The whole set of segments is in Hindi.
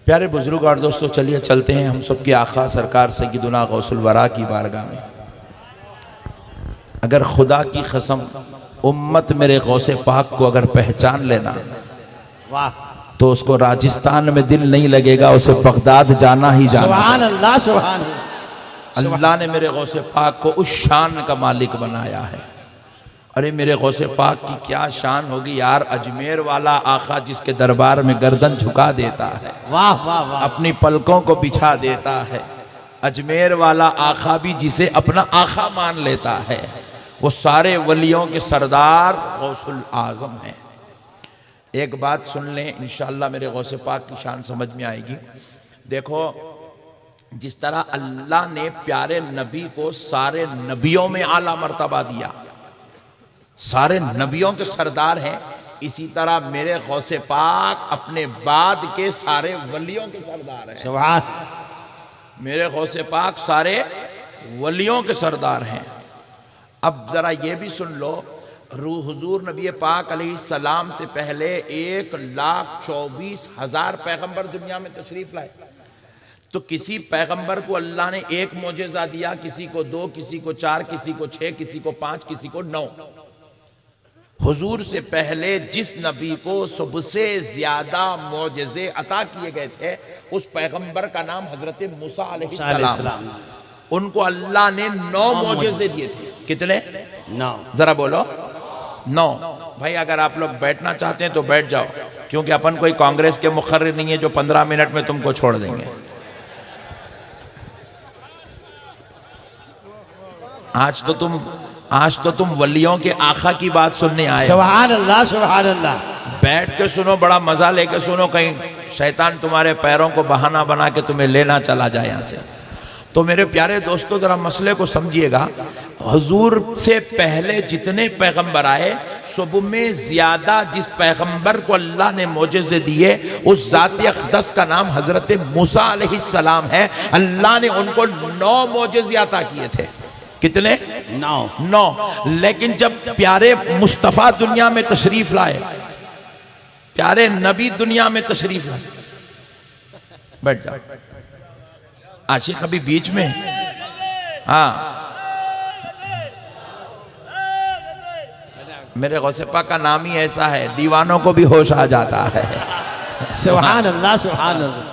प्यारे बुजुर्ग और दोस्तों, चलिए चलते हैं हम सबके आका सरकार सय्यदुना गौसुल वरा की बारगाह में। अगर खुदा की कसम उम्मत मेरे गौसे पाक को अगर पहचान लेना, वाह, तो उसको राजस्थान में दिल नहीं लगेगा, उसे बगदाद जाना ही जाना। सुभान अल्लाह, सुभान अल्लाह। अल्लाह ने मेरे गौसे पाक को उस शान का मालिक बनाया है। अरे मेरे गौसे पाक की क्या शान होगी यार। अजमेर वाला आका जिसके दरबार में गर्दन झुका देता है, वाह वाह वाह, अपनी पलकों को बिछा देता है। अजमेर वाला आका भी जिसे अपना आका मान लेता है, वो सारे वलियों के सरदार गौसुल आजम हैं। एक बात सुन लें, इंशाअल्लाह मेरे गौसे पाक की शान समझ में आएगी। देखो, जिस तरह अल्लाह ने प्यारे नबी को सारे नबियों में आला मर्तबा दिया, सारे नबियों के सरदार हैं, इसी तरह मेरे गौसे पाक अपने बाद के सारे वलियों के सरदार हैं। सुभान। मेरे गौसे पाक सारे वलियों के सरदार हैं। अब जरा ये भी सुन लो, हुजूर नबी पाक अलैहिस्सलाम से पहले 1,24,000 पैगंबर दुनिया में तशरीफ लाए। तो किसी पैगंबर को अल्लाह ने एक मोजेजा दिया, किसी को 2, किसी को 4, किसी को 6, किसी को 5, किसी को 9। हुजूर से पहले जिस नबी को सबसे ज्यादा मोजेज़े अता किए गए थे, उस पैगंबर का नाम हजरत मूसा अलैहिस्सलाम। उनको अल्लाह ने 9 मोजेज़े दिए थे। कितने? 9। जरा बोलो 9। भाई अगर आप लोग बैठना चाहते हैं तो बैठ जाओ, क्योंकि अपन कोई कांग्रेस के मुखर्रिर नहीं है जो 15 मिनट में तुमको छोड़ देंगे। आज तो तुम वलियों के आका की बात सुनने आए। सुभान अल्लाह, सुभान अल्लाह। बैठ के सुनो, बड़ा मजा लेके सुनो, कहीं शैतान तुम्हारे पैरों को बहाना बना के तुम्हें लेना चला जाए यहाँ से। तो मेरे प्यारे दोस्तों, जरा मसले को समझिएगा। हुजूर से पहले जितने पैगंबर आए, सब में ज्यादा जिस पैगंबर को अल्लाह ने मोजेज़े दिए, उस ज़ात अक़दस का नाम हजरत मूसा अलैहिस्सलाम है। अल्लाह ने उनको 9 मोजेज़े अता किए थे। कितने? 9। लेकिन जब प्यारे मुस्तफ़ा दुनिया में तशरीफ लाए, प्यारे नबी दुनिया में तशरीफ लाए, बैठ जाओ। आशिक अभी बीच में, हाँ, मेरे गौसे पाक का नाम ही ऐसा है, दीवानों को भी होश आ जाता है। सुभान अल्लाह, सुभान अल्लाह।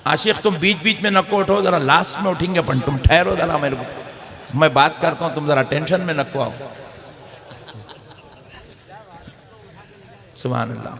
आशिक तुम बीच बीच में नको उठो, जरा लास्ट में उठेंगे अपन, तुम ठहरो जरा, मेरे को मैं बात करता हूं, तुम जरा टेंशन में नको आओ। सुभान अल्लाह।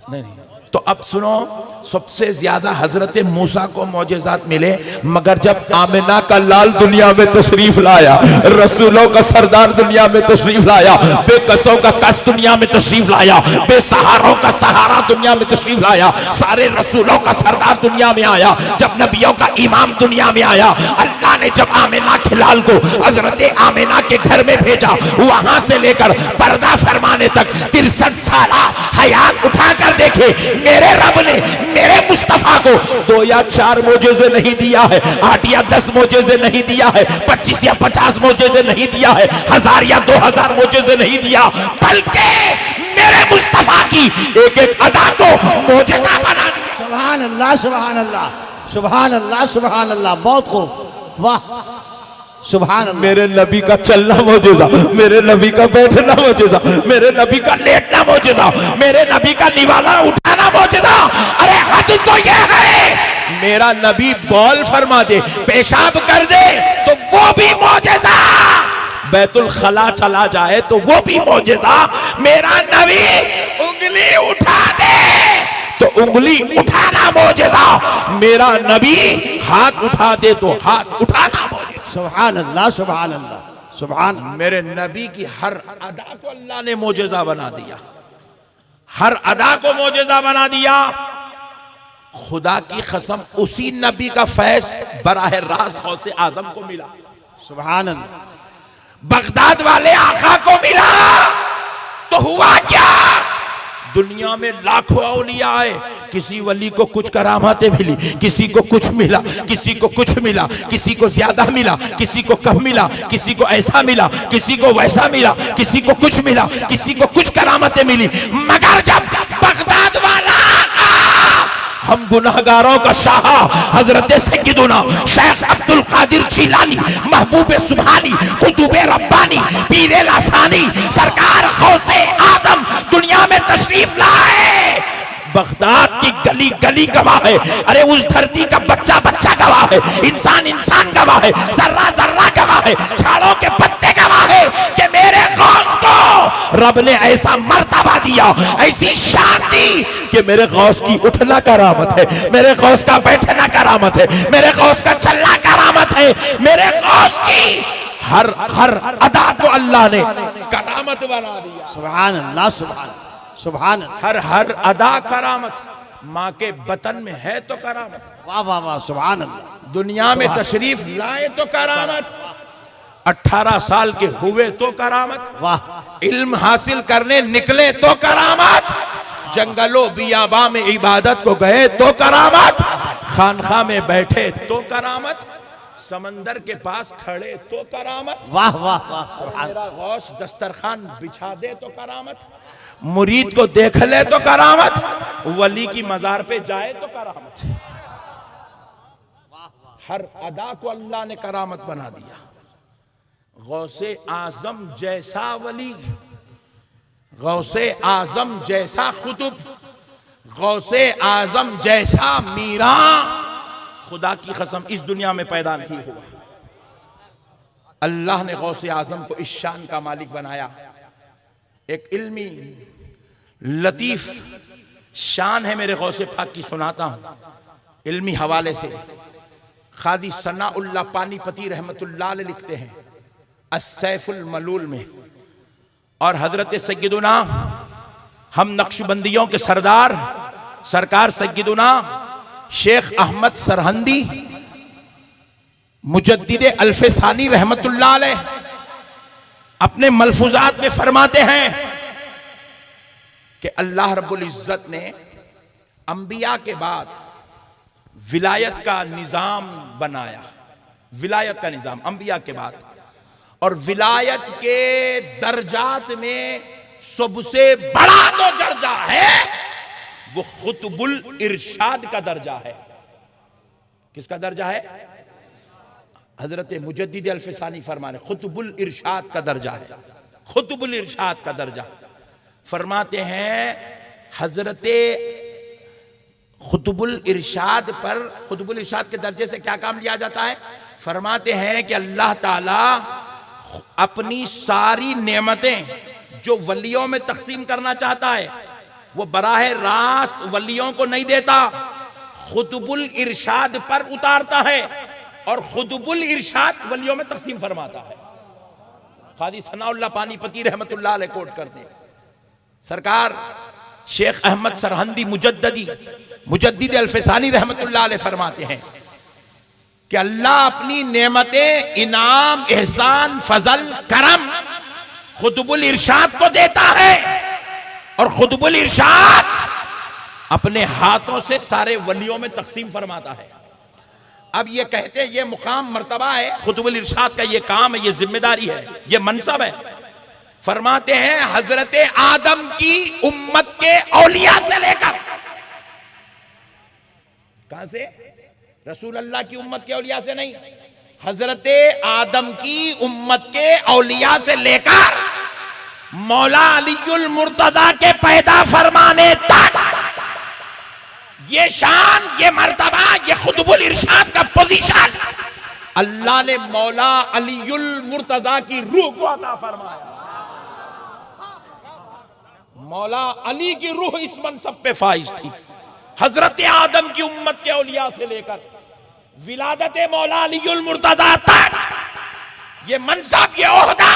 नहीं, तो अब सुनो, सबसे ज्यादा हजरत मूसा को मौजेज़ात मिले, मगर जब आमिना का लाल दुनिया में तशरीफ लाया, रसूलों का सरदार दुनिया में तशरीफ लाया, बेकसों का कस दुनिया में तशरीफ लाया, बेसहारों का सहारा दुनिया में तशरीफ लाया, सारे रसूलों का सरदार दुनिया में आया, जब नबियों का इमाम दुनिया में आया, अल्लाह ने जब आमिना के लाल को हजरत आमिना के घर में भेजा, वहां से लेकर पर्दा फरमाने तक 63 साल हयात उठाकर देखे, मेरे रब ने मेरे मुस्तफा को 2 या 4 मोजेज़े नहीं दिया है, 8 या 10 मोजेज़े नहीं दिया है, 25 या 50 मोजेज़े नहीं दिया है, 1000 या 2000 मोजेज़े नहीं दिया, बल्कि मेरे मुस्तफा की एक एक अदा को मोजेज़ा बना दिया। सुभान अल्लाह, सुभान अल्लाह, सुभान अल्लाह, सुभान अल्लाह। बहुत खूब, वाह, सुभान अल्लाह। मेरे नबी का चलना मौजूदा, मेरे नबी का बैठना मौजूदा, मेरे नबी का लेटना मौजूदा, मेरे नबी का निवाला उठाना मौजूदा। अरे हद तो यह है, मेरा नबी बॉल फरमा दे, पेशाब कर दे तो वो भी मौजूदा, बैतुल खला चला जाए तो वो भी मौजूदा। मेरा नबी उंगली उठा दे तो उंगली उठाना मौजूदा, मेरा नबी हाथ उठा दे तो हाथ उठाना मौजूदा। सुभान अल्लाह, सुभान अल्लाह, सुभान। मेरे नबी की हर अदा को अल्लाह ने मोजेज़ा बना दिया, हर अदा को मोजेज़ा बना दिया। खुदा की कसम, उसी नबी का फैज बराह रास्त गौसे आजम को मिला। सुभान अल्लाह। बगदाद वाले आका को मिला तो हुआ क्या? दुनिया में लाखों औलिया आए, किसी वली को कुछ करामातें मिली, किसी को कुछ मिला, किसी को कुछ मिला, किसी को ज्यादा मिला, किसी को कम मिला, किसी को ऐसा मिला, किसी को वैसा मिला, किसी को कुछ मिला, किसी को कुछ करामातें मिली। मगर जब बगदाद वाला आका हम गुनाहगारों का शाह हजरत सय्यदुना शेख अब्दुल कादिर जिलानी महबूब सुभानी कुतुब रब्बानी पीर लासानी सरकार गौसे आजम दुनिया में तशरीफ लाए। बगदाद की गली गली गवाह है, अरे उस धरती का बच्चा बच्चा गवाह है, इंसान इंसान गवाह है, जर्रा जर्रा गवाह है, झाड़ों के पत्ते गवाह है कि मेरे गौस को रब ने ऐसा मर्तबा दिया, ऐसी शान दी कि मेरे गौस की उठना करामत है, मेरे गौस का बैठना करामत है, मेरे गौस का चलना करामत है, मेरे गौस की हर हर अदा को अल्लाह ने करामत बना दिया। सुभान अल्लाह, सुभान सुभान अल्लाह। हर हर अदा करामत। माँ के बतन में है तो करामत, वाह वाह वाह, सुभान अल्लाह। दुनिया में तशरीफ लाए तो करामत, 18 साल के हुए तो करामत, वाह इल्म हासिल करने निकले तो करामत, जंगलों बियाबा में इबादत को गए तो करामत, खानखा में बैठे तो करामत, समंदर के पास खड़े तो करामत, वाह वाह वाह, सुभान। मेरा गौस दस्तरखान बिछा दे तो करामत, मुरीद को देख ले तो करामत, वली की मजार पे जाए तो करामत। हर अदा को अल्लाह ने करामत बना दिया। गौसे आजम जैसा वली, गौसे आजम जैसा खुतुब, गौसे आजम जैसा मीरा खुदा की कसम इस दुनिया में पैदा नहीं हुआ। अल्लाह ने गौसे आजम को इस शान का मालिक बनाया। एक इल्मी लतीफ शान है मेरे गौसे पाक की, सुनाता हूं इल्मी हवाले से। खादी सनाउल्लाह पानीपती रहमतुल्लाह अलैह लिखते हैं अस्सैफुल मलूल में, और हजरत सय्यदुना हम नक्शबंदियों के सरदार सरकार सय्यदुना शेख अहमद सरहंदी मुजद्दिद अल्फसानी रहमतुल्लाह अलैह अपने मलफूजात में फरमाते हैं कि अल्लाह रब्बुल इज्जत ने अंबिया के बाद विलायत का निजाम बनाया, विलायत का निजाम अंबिया के बाद, और विलायत के दर्जात में सबसे बड़ा जो दर्जा है वो खुतबुल इरशाद का दर्जा है। किसका दर्जा है? हजरत मुजद्दिद अल्फसानी फरमाने खुतबुल इरशाद का दर्जा है, खुतबुल इरशाद का दर्जा। फरमाते हैं हजरत खुतबुल इरशाद पर, खुतबुल इरशाद के दर्जे से क्या काम लिया जाता है? फरमाते हैं कि अल्लाह ताला अपनी सारी नेमतें जो वलियों में तकसीम करना चाहता है वो बराह रास्त वलियों को नहीं देता, खुतबुल इरशाद पर उतारता है और खुतबुल इरशाद वलियों में तकसीम फरमाता है। खादी सनाउल्लाह पानीपती रहमतुल्लाह अलैह कोट करते हैं। सरकार शेख अहमद सरहंदी मुजद्दिद अल्फसानी रहमतुल्लाह अलैह फरमाते हैं कि अल्लाह अपनी नेमतें, इनाम, एहसान, फजल, करम खुतबुल इरशाद को देता है और खुतबुल इरशाद अपने हाथों से सारे वलियों में तकसीम फरमाता है। अब ये कहते हैं ये मुकाम मर्तबा है, खुतबुल इरशाद का ये काम है, ये जिम्मेदारी है, ये मनसब है। फरमाते हैं हजरत आदम की उम्मत के औलिया से लेकर, कहां से? रसूल अल्लाह की उम्मत के औलिया से नहीं, हजरत आदम की उम्मत के औलिया से लेकर मौला अलीउल मुर्तजा के पैदा फरमाने तक ये शान, ये मर्तबा, ये खुतबुल इरशाद का पोजीशन अल्लाह ने मौला अलीउल मुर्तजा की रूह को अता फरमाया। मौला अली की रूह इस मनसब पे फाइज थी। हजरत आदम की उम्मत के औलिया से लेकर विलादत मौला अलीउल मुर्तजा तक ये मनसब, ये ओहदा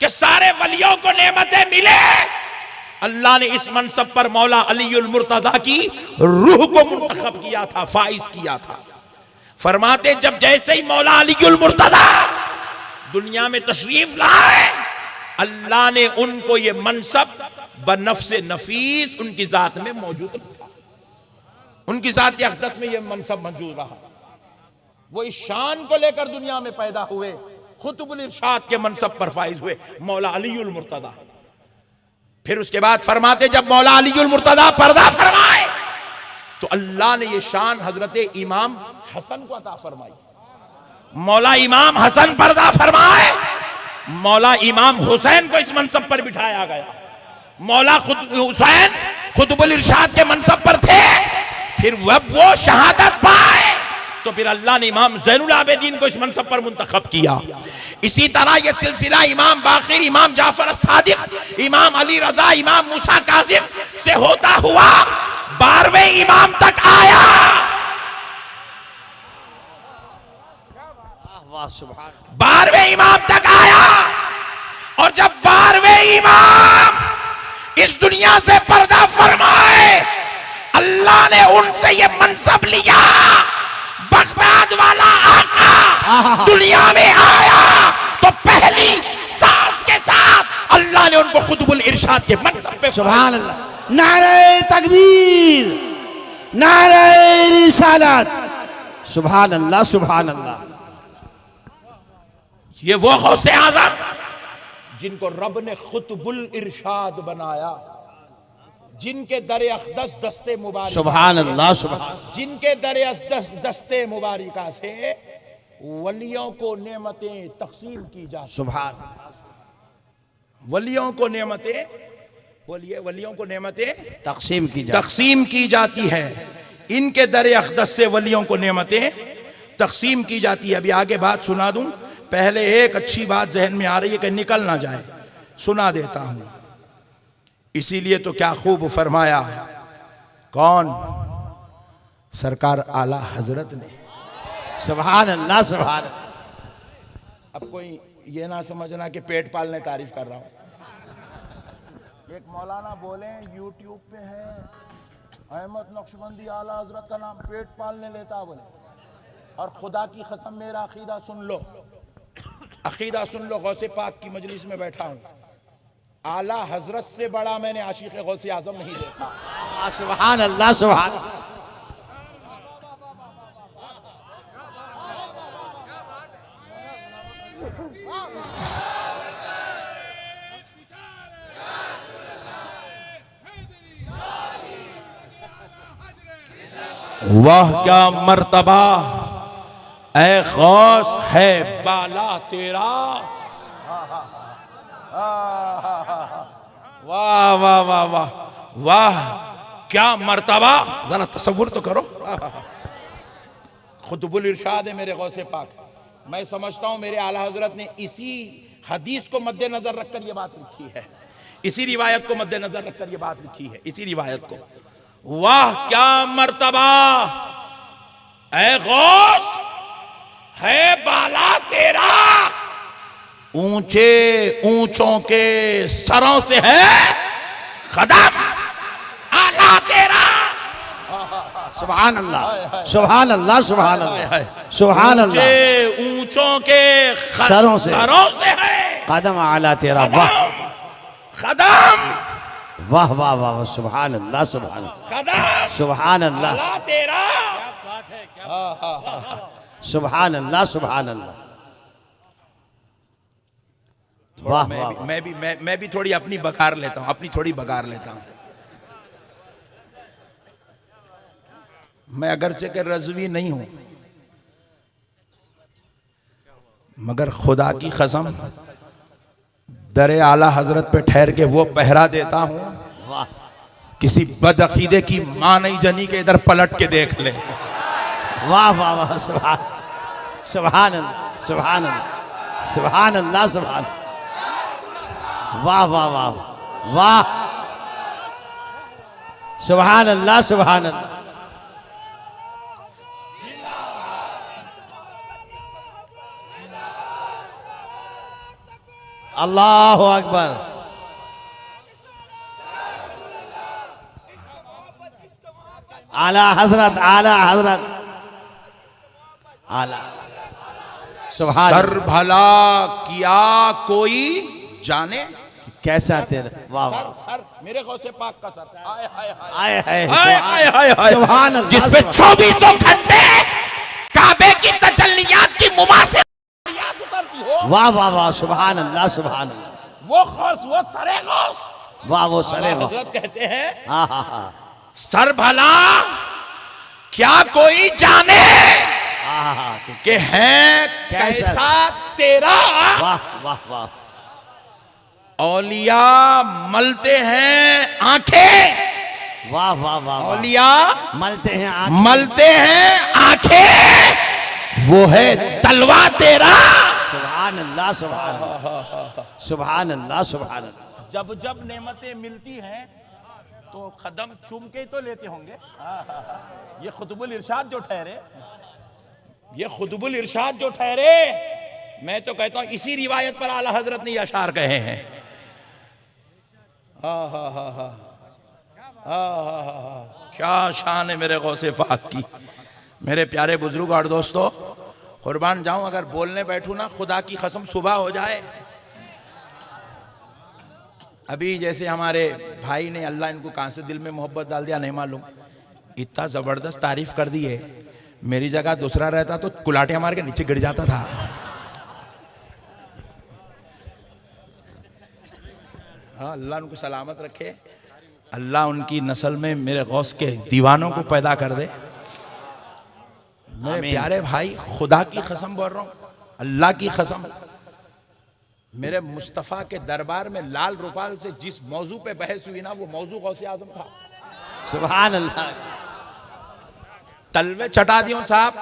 कि सारे वलियों को नेमतें मिले, अल्लाह ने इस मनसब पर मौला अलीउल मुर्तजा की रूह को मुंतखब किया था, फाइज किया था। फरमाते जब जैसे ही मौला अलीउल मुर्तजा दुनिया में तशरीफ लाए, अल्लाह ने उनको ये मनसब बनफ्से नफीस उनकी जात में मौजूद रखा, उनकी जात अक़दस में ये मनसब मौजूद रहा। वो इस शान को लेकर दुनिया में पैदा हुए, खुतबुल इरशाद के मनसब पर फाइज हुए मौला अलीउल मुर्तजा। फिर उसके बाद फरमाते जब मौला अलीउल मुर्तजा पर्दा फरमाए तो अल्लाह ने ये शान हजरत इमाम हसन को अता फरमाई। मौला इमाम हसन पर्दा फरमाए, मौला इमाम हुसैन को इस मनसब पर बिठाया गया। मौला खुद हुसैन खुतबुल इरशाद के मनसब पर थे, फिर वो शहादत पाए तो फिर अल्लाह ने इमाम ज़ैनुल आबिदीन को इस मनसब पर मुंतखब किया। इसी तरह यह सिलसिला इमाम बाक़िर, इमाम जाफर सादिक, इमाम अली रजा, इमाम मूसा काजिम से होता हुआ 12वें इमाम तक आया। वाह सुभान, 12वें इमाम तक आया। और जब 12वें इमाम इस दुनिया से पर्दा फरमाए, अल्लाह ने उनसे ये मनसब लिया। बगदाद वाला आका दुनिया में आया तो पहली सांस के साथ अल्लाह ने उनको खुतबुल इरशाद के मनसब पे सुभान अल्लाह। नारे तकबीर, नारे रिसालत, सुभान अल्लाह सुभान अल्लाह। ये वो गौसे आज़म जिनको रब ने खुतबुल इरशाद बनाया, जिनके दरे अक़दस दस्ते मुबारक, सुभान अल्लाह सुभान, जिनके दरे अक़दस दस्ते मुबारका से वलियों को नेमतें तक़सीम की जाती, सुभान, वलियों को नेमतें, बोलिए, वलियों को नेमतें तक़सीम की जाती है। इनके दरे अक़दस से वलियों को नेमतें तक़सीम की जाती है। अभी आगे बात सुना दूं, पहले एक अच्छी बात जहन में आ रही है कि निकल ना जाए, सुना देता हूं। इसीलिए तो क्या खूब फरमाया, कौन? सरकार आला हजरत ने। सुभान अल्लाह सुभान। अब कोई ये ना समझना कि पेट पालने तारीफ कर रहा हूं। एक मौलाना बोले यूट्यूब पे है, अहमद नक्शबंदी आला हजरत का नाम पेट पालने लेता, बोले। और खुदा की कसम मेरा अकीदा सुन लो, अकीदा सुन लो, गौसे पाक की मजलिस में बैठा हूं, आला हजरत से बड़ा मैंने आशिक़ गौसे आज़म नहीं देखा। सुभान अल्लाह सुभान। वाह क्या मर्तबा ऐ गौस है बाला तेरा। वाह वाह वाह वाह वाह, क्या मर्तबा, जरा तसव्वुर तो करो। खुतबुल इरशाद है मेरे गौसे पाक। मैं समझता हूं मेरे आला हजरत ने इसी हदीस को मद्देनजर रखकर यह बात लिखी है, इसी रिवायत को मद्देनजर रखकर यह बात लिखी है, इसी रिवायत को। वाह क्या मर्तबा ऐ गौस है बाला तेरा, ऊंचे ऊंचों के सरों से है कदम आला तेरा। सुभान अल्लाह सुभान अल्लाह सुभान अल्लाह सुभान अल्लाह। ऊंचे ऊंचों के सरों से है कदम आला तेरा। वाह कदम, वाह वाह वाह, सुभान अल्लाह सुभान कदम सुभान अल्लाह आला तेरा। सुभान अल्लाह सुभान अल्लाह। वाह वाह। मैं भी थोड़ी अपनी बघार लेता हूं, अपनी थोड़ी बघार लेता हूं। मैं अगरचे के रज़वी नहीं हूं, मगर खुदा की कसम दरे आला हजरत पे ठहर के वो पहरा देता हूं, वाह, किसी बदअकीदे की मां नहीं जनी के इधर पलट के देख ले। वाह वाह वाह, सुभान सुभान अल्लाह सुभान अल्लाह सुभान अल्लाह सुभान। वाह वाह वाह वाह, सुभान अल्लाह सुभान अल्लाह। अल्लाहु अकबर। आला हजरत आला हजरत आला। सुभान। सर भला किया कोई जाने कैसा तेरा। वाह वाह, सर मेरे गौसे पाक का सर। आए हाय आए हाय हाय हाय हाय हाय, सुभान अल्लाह। जिस पे 2400 घंटे काबे की तजल्लियात की मुमासिल उतरती हो। वाह वाह वाह, सुभान अल्लाह सुभान अल्लाह। वो गौस, वो सरे गौस। वाह वो सरे वाह। हजरत कहते हैं हाँ हाँ हाँ। सर भला क्या कोई जाने आहा, कि है कैसा तेरा। वाह वाह वाह। औलिया मलते हैं आंखें, वाह वाह वाह। औलिया मलते हैं आंखें, मलते हैं आंखें, वो है तलवा तेरा। सुभान अल्लाह सुभान अल्लाह सुभान अल्लाह सुभान अल्लाह। जब जब नेमतें मिलती हैं तो कदम चूम के ही तो लेते होंगे। ये खुतबुल इरशाद जो ठहरे, ये खुतबुल इरशाद जो ठहरे, मैं तो कहता हूं इसी रिवायत पर आला हजरत ने अशार कहे हैं। क्या शान है मेरे गौसे पाक की। मेरे प्यारे बुजुर्ग और दोस्तों, कुर्बान जाऊं अगर बोलने बैठूं ना, खुदा की कसम सुबह हो जाए। अभी जैसे हमारे भाई ने, अल्लाह इनको कहां से दिल में मोहब्बत डाल दिया नहीं मालूम, इतना जबरदस्त तारीफ कर दी है। मेरी जगह दूसरा रहता तो कुलाटियां मार के नीचे गिर जाता था। हाँ, अल्लाह उनको सलामत रखे, अल्लाह उनकी नस्ल में मेरे गौस के दीवानों को पैदा कर दे। मेरे प्यारे भाई, खुदा की कसम बोल रहा हूं, अल्लाह की कसम, मेरे मुस्तफ़ा के दरबार में लाल रुपाल से जिस मौजू पे बहस हुई ना, वो मौजू गौसे आजम था। सुभान अल्लाह। तलवे चटा दियो साहब,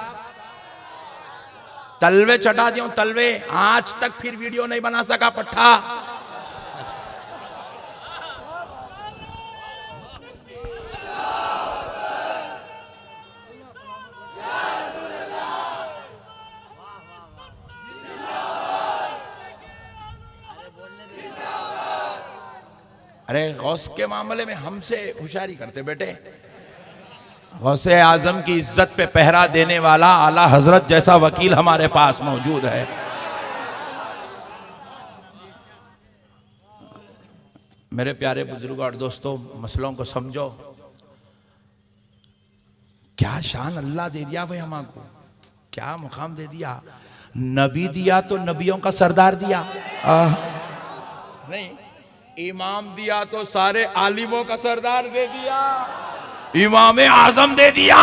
तलवे चटा दियो, तलवे। आज तक फिर वीडियो नहीं बना सका पट्टा। अरे गौस के मामले में हमसे होशियारी करते बेटे। गौसे आजम की इज्जत पे पहरा देने वाला आला हजरत जैसा वकील हमारे पास मौजूद है। मेरे प्यारे बुजुर्ग और दोस्तों, मसलों को समझो। क्या शान अल्लाह दे दिया भाई हमको, क्या मुकाम दे दिया। नबी दिया तो नबियों का सरदार दिया, नहीं इमाम दिया तो सारे आलिमों का सरदार दे दिया, इमाम आजम दे दिया।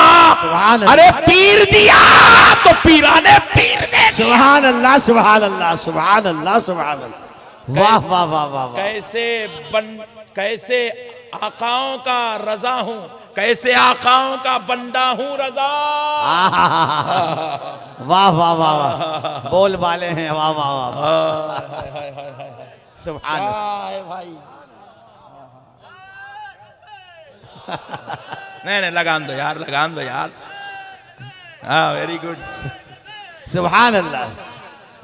अरे पीर दिया तो पीराने पीर दे दिया। सुभान अल्लाह सुभान अल्लाह सुभान अल्लाह सुभान अल्लाह। वाह वाह वाह वाह। कैसे आकाओं का रजा हूं, कैसे आकाओं का बंदा हूं रजा। वाह वाह वाह वाह। बोल वाले हैं, वाह वाह वाह। सुभान भाई। नहीं लगान दो यार, लगान दो यार। हाँ, वेरी गुड। सुभान अल्लाह।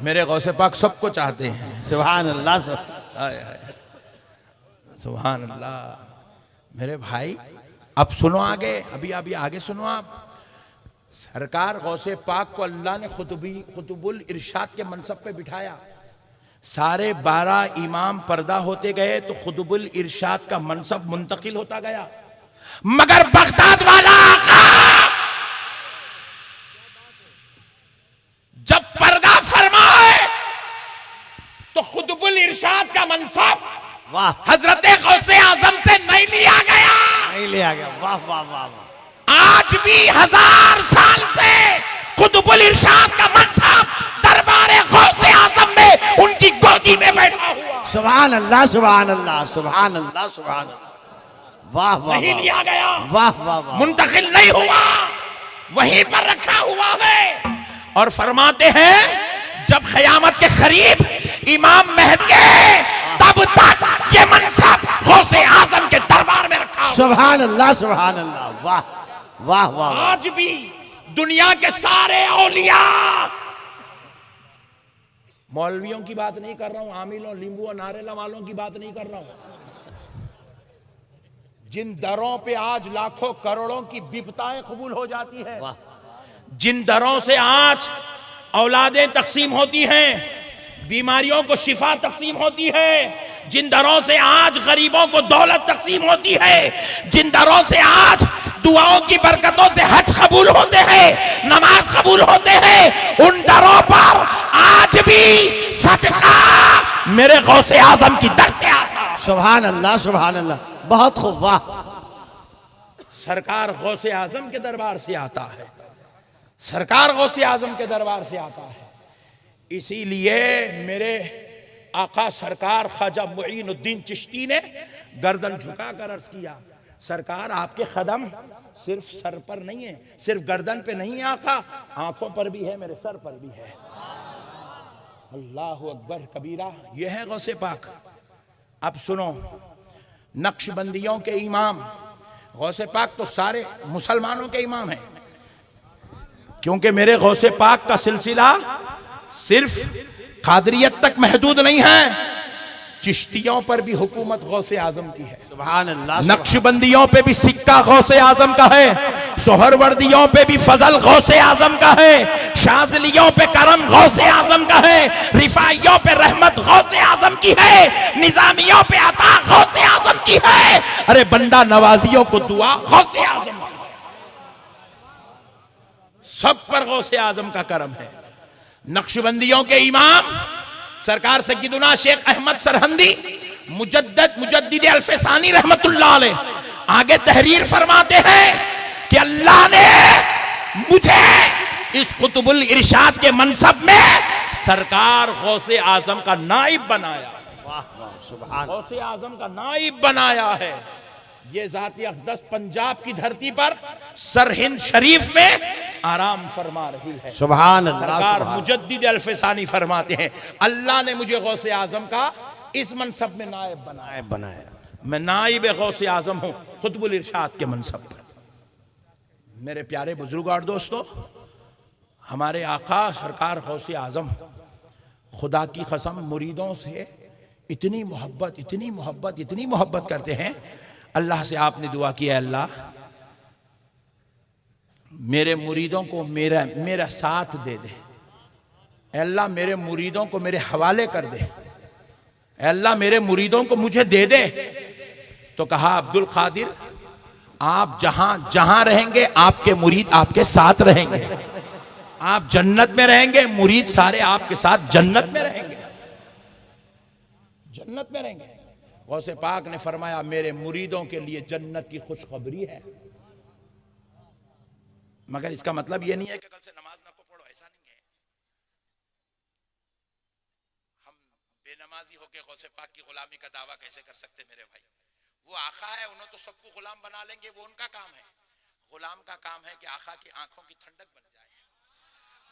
मेरे गौसे पाक सबको चाहते हैं। सुभान अल्लाह सुभान अल्लाह। मेरे भाई अब सुनो आगे, अभी अभी आगे सुनो आप। सरकार गौसे पाक को अल्लाह ने खुतबुल इरशाद के मनसब पे बिठाया। सारे 12 इमाम पर्दा होते गए तो खुतबुल इरशाद का मनसब मुंतकिल होता गया। मगर बगदाद वाला आका जब पर्दा फरमाए तो खुतबुल इरशाद का मनसब वाह हजरत गौसे आजम से नहीं लिया गया, नहीं लिया गया। वाह वाह वाह वाह। आज भी 1000 साल से खुतबुल इरशाद का मनसब दरबार गौसे आजम में उनकी गोदी में बैठा हुआ। सुभान अल्लाह सुभान अल्लाह सुभान अल्लाह सुभान अल्लाह। वाह वाह। नहीं लिया गया, वाह वाह वाह। मुंतकिल नहीं हुआ, वहीं पर रखा हुआ है। और फरमाते हैं जब क़यामत के करीब इमाम महदी तब तक ये मनसब गौसे आजम के दरबार में रखा हुआ। सुभान अल्लाह सुभान अल्लाह। वाह वाह वाह। आज भी दुनिया के सारे औलिया, मौलवियों की बात नहीं कर रहा हूं, आमिलों लींबू और नारेला वालों की बात नहीं कर रहा हूं, जिन दरों पे आज लाखों करोड़ों की विपताएं कबूल हो जाती है, जिन दरों से आज औलादें तकसीम होती हैं, बीमारियों को शिफा तकसीम होती है, जिन दरों से आज गरीबों को दौलत तकसीम होती है, जिन दरों से आज दुआओं की बरकतों से हज कबूल होते हैं, नमाज कबूल होते हैं, उन दरों पर आज भी सदका मेरे गौसे आजम की दर से आता। सुभान अल्लाह सुभान अल्लाह। बहुत खूब। वाह। सरकार गौसे आजम के दरबार से आता है, सरकार गौसे आजम के दरबार से आता है। इसीलिए मेरे आका सरकार ख्वाजा मुईनुद्दीन चिश्ती ने गर्दन झुकाकर अर्ज किया, सरकार आपके कदम सिर्फ सर पर नहीं है, सिर्फ गर्दन पे नहीं है आका, आंखों पर भी है, मेरे सर पर भी है। अल्लाहु अकबर कबीरा। यह है गौसे पाक। अब सुनो, नक्शबंदियों के इमाम, गौसे पाक तो सारे मुसलमानों के इमाम हैं, क्योंकि मेरे गौसे पाक का सिलसिला सिर्फ कादरियत तक महदूद नहीं है, चिश्तियों पर भी हुकूमत गौसे आजम की है। सुभान अल्लाह। नक्शबंदियों पे भी सिक्का गौसे आजम का है, सोहरवर्दियों पे भी फजल गौसे आजम का है, शाजलियों पे करम गौसे आजम का है, रिफाइयों पे रहमत गौसे आजम की है, निजामियों पे अता गौसे आजम की है, अरे बंदा नवाजियों को दुआ गौसे आजम, सब पर गौसे आजम का करम है। नक्शबंदियों के इमाम सरकार सय्यदुना शेख अहमद सरहंदी मुजद्दिद अल्फसानी रहमतुल्लाह अलैह आगे तहरीर फरमाते हैं कि अल्लाह ने मुझे इस कुतुबुल इरशाद के मनसब में सरकार गौसे आजम का नाइब बनाया। वाह वाह सुभान। गौसे आजम का नाइब बनाया है। ये ज़ाती अक़दस पंजाब की धरती पर सरहिंद शरीफ में आराम फरमा रही है। सुभान अल्लाह। सरकार मुजद्दिद अल्फसानी फरमाते हैं, अल्लाह ने मुझे गौसे आजम का इस मनसब में नायब बनाया। मैं नाइब गौसे आजम हूं कुतुबुल इरशाद के मनसब पर। मेरे प्यारे बुजुर्ग और दोस्तों, हमारे आका सरकार गौसे आजम खुदा की कसम मुरीदों से इतनी मोहब्बत इतनी मोहब्बत इतनी मोहब्बत करते हैं। अल्लाह से आपने दुआ किया, अल्लाह मेरे मुरीदों को मेरा साथ दे दे, अल्लाह मेरे मुरीदों को मेरे हवाले कर दे, अल्लाह मेरे मुरीदों को मुझे दे दे। तो कहा अब्दुल कादिर, आप जहां जहां रहेंगे आपके मुरीद आपके साथ रहेंगे, आप जन्नत में रहेंगे, मुरीद सारे आपके साथ जन्नत में रहेंगे, जन्नत में रहेंगे। गौसे पाक ने फरमाया, मेरे मुरीदों के लिए जन्नत की खुशखबरी है। मगर इसका मतलब यह नहीं है कि कल से नमाज ना को पढ़ो, ऐसा नहीं है। हम बेनमाजी होकर गौसे पाक की गुलामी का दावा कैसे कर सकते मेरे भाई? वो आका है, उन्होंने तो सबको गुलाम बना लेंगे, वो उनका काम है। गुलाम का काम है कि आका की आंखों की ठंडक बन जाए,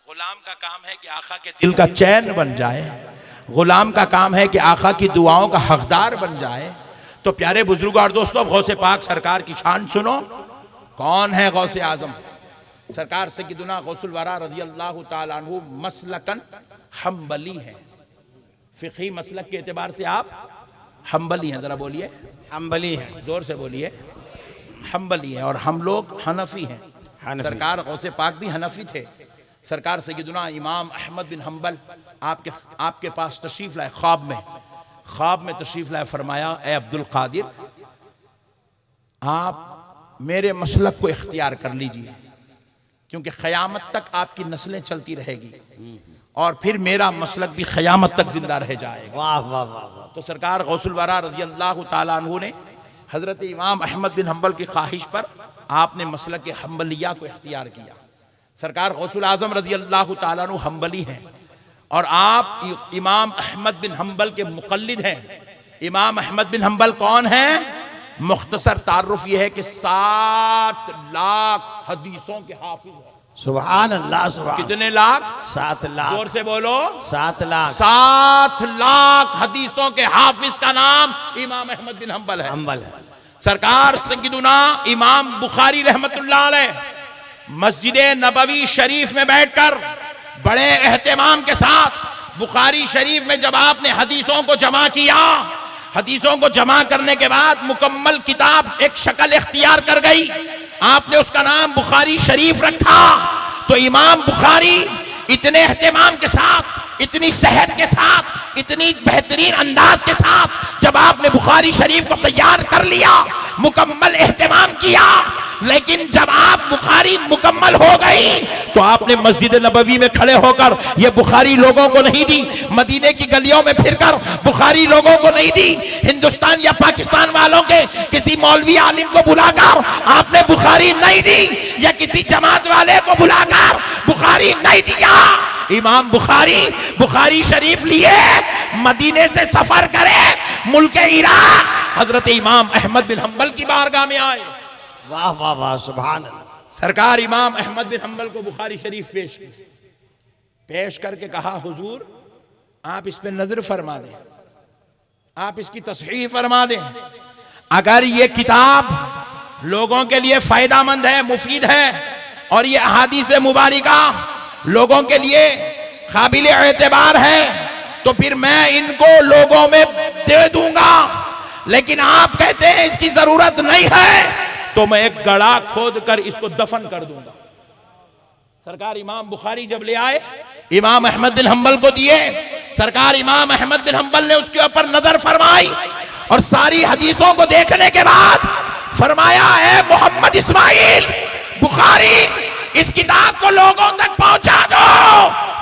गुलाम का काम है कि आका के दिल का चैन बन जाए, गुलाम का काम है कि आका की दुआओं का हकदार बन जाए। तो प्यारे बुजुर्ग और दोस्तों, गौसे पाक सरकार की शान सुनो। कौन है गौसे आजम? सरकार सय्यदुना गौसुल वरा रज़ी अल्लाह ताला अन्हु मसलकन हम्बली है। फिक़ही मसलक के एतबार से आप हम्बली हैं। जरा बोलिए, हम्बली है, जोर से बोलिए। हम्बली है और हम लोग हनफी हैं। सरकार गौसे पाक भी हनफी थे। सरकार सय्यदुना इमाम अहमद बिन हम्बल आपके पास तशरीफ लाए, ख्वाब में तशरीफ लाए। फरमाया, ए अब्दुल कादिर, आप मेरे मसलक को इख्तियार कर लीजिए, क्योंकि क़यामत तक आपकी नस्लें चलती रहेगी और फिर मेरा मसलक भी क़यामत तक जिंदा रह जाएगा। वाह वाह वाह वाह। तो सरकार गौसुल वरा रज़ी अल्लाह ताला अन्हु ने हज़रत इमाम अहमद बिन हम्बल की ख्वाहिश पर आपने मसलक के हम्बलिया को इख्तियार किया। सरकार गौसुल आज़म रज़ी अल्लाह ताला अन्हु हम्बली हैं और आप इमाम अहमद बिन हम्बल के मुक़ल्लिद हैं। इमाम अहमद बिन हम्बल कौन है? मुख्तसर तारुफ यह है कि 7 लाख हदीसों के हाफिज हैं। सुभान अल्लाह। सुभान। कितने लाख? 7 लाख। जोर से बोलो। 7 लाख। 7 लाख हदीसों के हाफिज का नाम इमाम अहमद बिन हम्बल है। हम्बल है। सरकार सय्यदुना इमाम बुखारी रहमतुल्लाह अलैह मस्जिद नबवी शरीफ में बैठकर बड़े एहतमाम के साथ बुखारी शरीफ में जब आपने हदीसों को जमा किया, हदीसों को जमा करने के बाद मुकम्मल किताब एक शक्ल इख्तियार कर गई, आपने उसका नाम बुखारी शरीफ रखा। तो इमाम बुखारी इतने एहतमाम के साथ, इतनी सेहत के साथ, इतनी बेहतरीन अंदाज के साथ जब आपने बुखारी शरीफ को तैयार कर लिया, मुकम्मल एहतमाम किया, लेकिन जब आप बुखारी मुकम्मल हो गई तो आपने मस्जिद नबवी में खड़े होकर ये बुखारी लोगों को नहीं दी, मदीने की गलियों में फिरकर बुखारी लोगों को नहीं दी, हिंदुस्तान या पाकिस्तान वालों के किसी मौलवी आलिम को बुलाकर आपने बुखारी नहीं दी, या किसी जमात वाले को बुलाकर बुखारी नहीं दिया। इमाम बुखारी शरीफ लिए मदीने से सफर करे मुल्क इराक, हजरत इमाम अहमद बिन हम्बल की बारगाह में आए। वाह वाह वाह, सुभान अल्लाह। सरकार इमाम अहमद बिन हम्बल को बुखारी शरीफ पेश करके कहा, हुजूर आप इस पे नजर फरमा दें, आप इसकी तस्हीह फरमा दें। अगर ये किताब लोगों के लिए फायदामंद है, मुफीद है, और ये अहादीस मुबारिका लोगों के लिए काबिल एतबार है, तो फिर मैं इनको लोगों में दे दूंगा। लेकिन आप कहते हैं इसकी जरूरत नहीं है, तो मैं एक गड़ा खोद कर इसको दफन कर दूंगा। सरकार इमाम बुखारी जब ले आए, इमाम अहमद बिन हम्बल को दिए, सरकार इमाम अहमद बिन हम्बल ने उसके ऊपर नजर फरमाई और सारी हदीसों को देखने के बाद फरमाया, है मोहम्मद इस्माइल बुखारी, इस किताब को लोगों तक पहुंचा दो,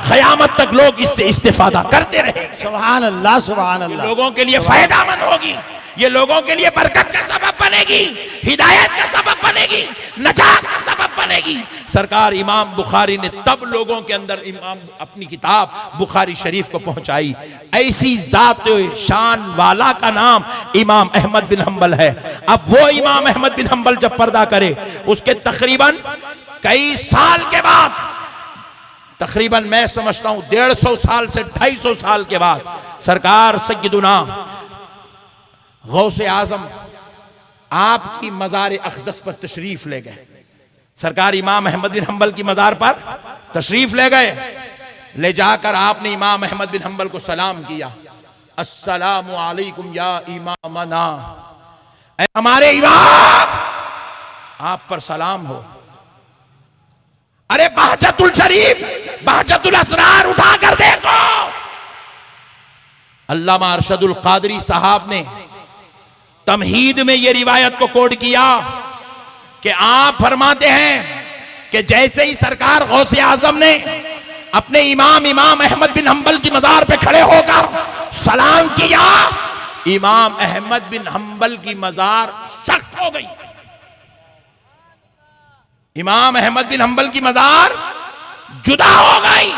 क़यामत तक लोग इससे इस्तेफादा करते रहे। सुभान अल्लाह, सुभान अल्लाह। लोगों के लिए फायदामंद होगी, ये लोगों के लिए बरकत का सबब बनेगी, हिदायत का सबब बनेगी, नजात का सबब बनेगी। सरकार इमाम बुखारी ने तब लोगों के अंदर इमाम अपनी किताब बुखारी शरीफ को पहुंचाई। ऐसी जात शान वाला का नाम इमाम अहमद बिन हम्बल है। अब वो इमाम अहमद बिन हम्बल जब पर्दा करे, उसके तकरीबन कई साल के बाद, तकरीबन मैं समझता हूं 150 साल से 250 साल के बाद, सरकार सय्यदुना गौसे आजम आपकी मज़ार अक़दस पर तशरीफ ले गए। सरकार इमाम अहमद बिन हम्बल की मज़ार पर तशरीफ ले गए। ले जाकर आपने इमाम अहमद बिन हम्बल को सलाम किया, अस्सलामु अलैकुम या इमामना, ऐ हमारे इमाम, आप पर सलाम हो। अरे बहजतुल शरीफ, बहजतुल असरार उठा कर देखो। अल्लामा अरशदुल कादरी साहब ने तमहीद में यह रिवायत को कोड किया कि आप फरमाते हैं कि जैसे ही सरकार गौसे आजम ने अपने इमाम अहमद बिन हम्बल की मज़ार पे खड़े होकर सलाम किया, इमाम अहमद बिन हम्बल की मज़ार सख्त हो गई। इमाम अहमद बिन हम्बल की मज़ार जुदा हो गई,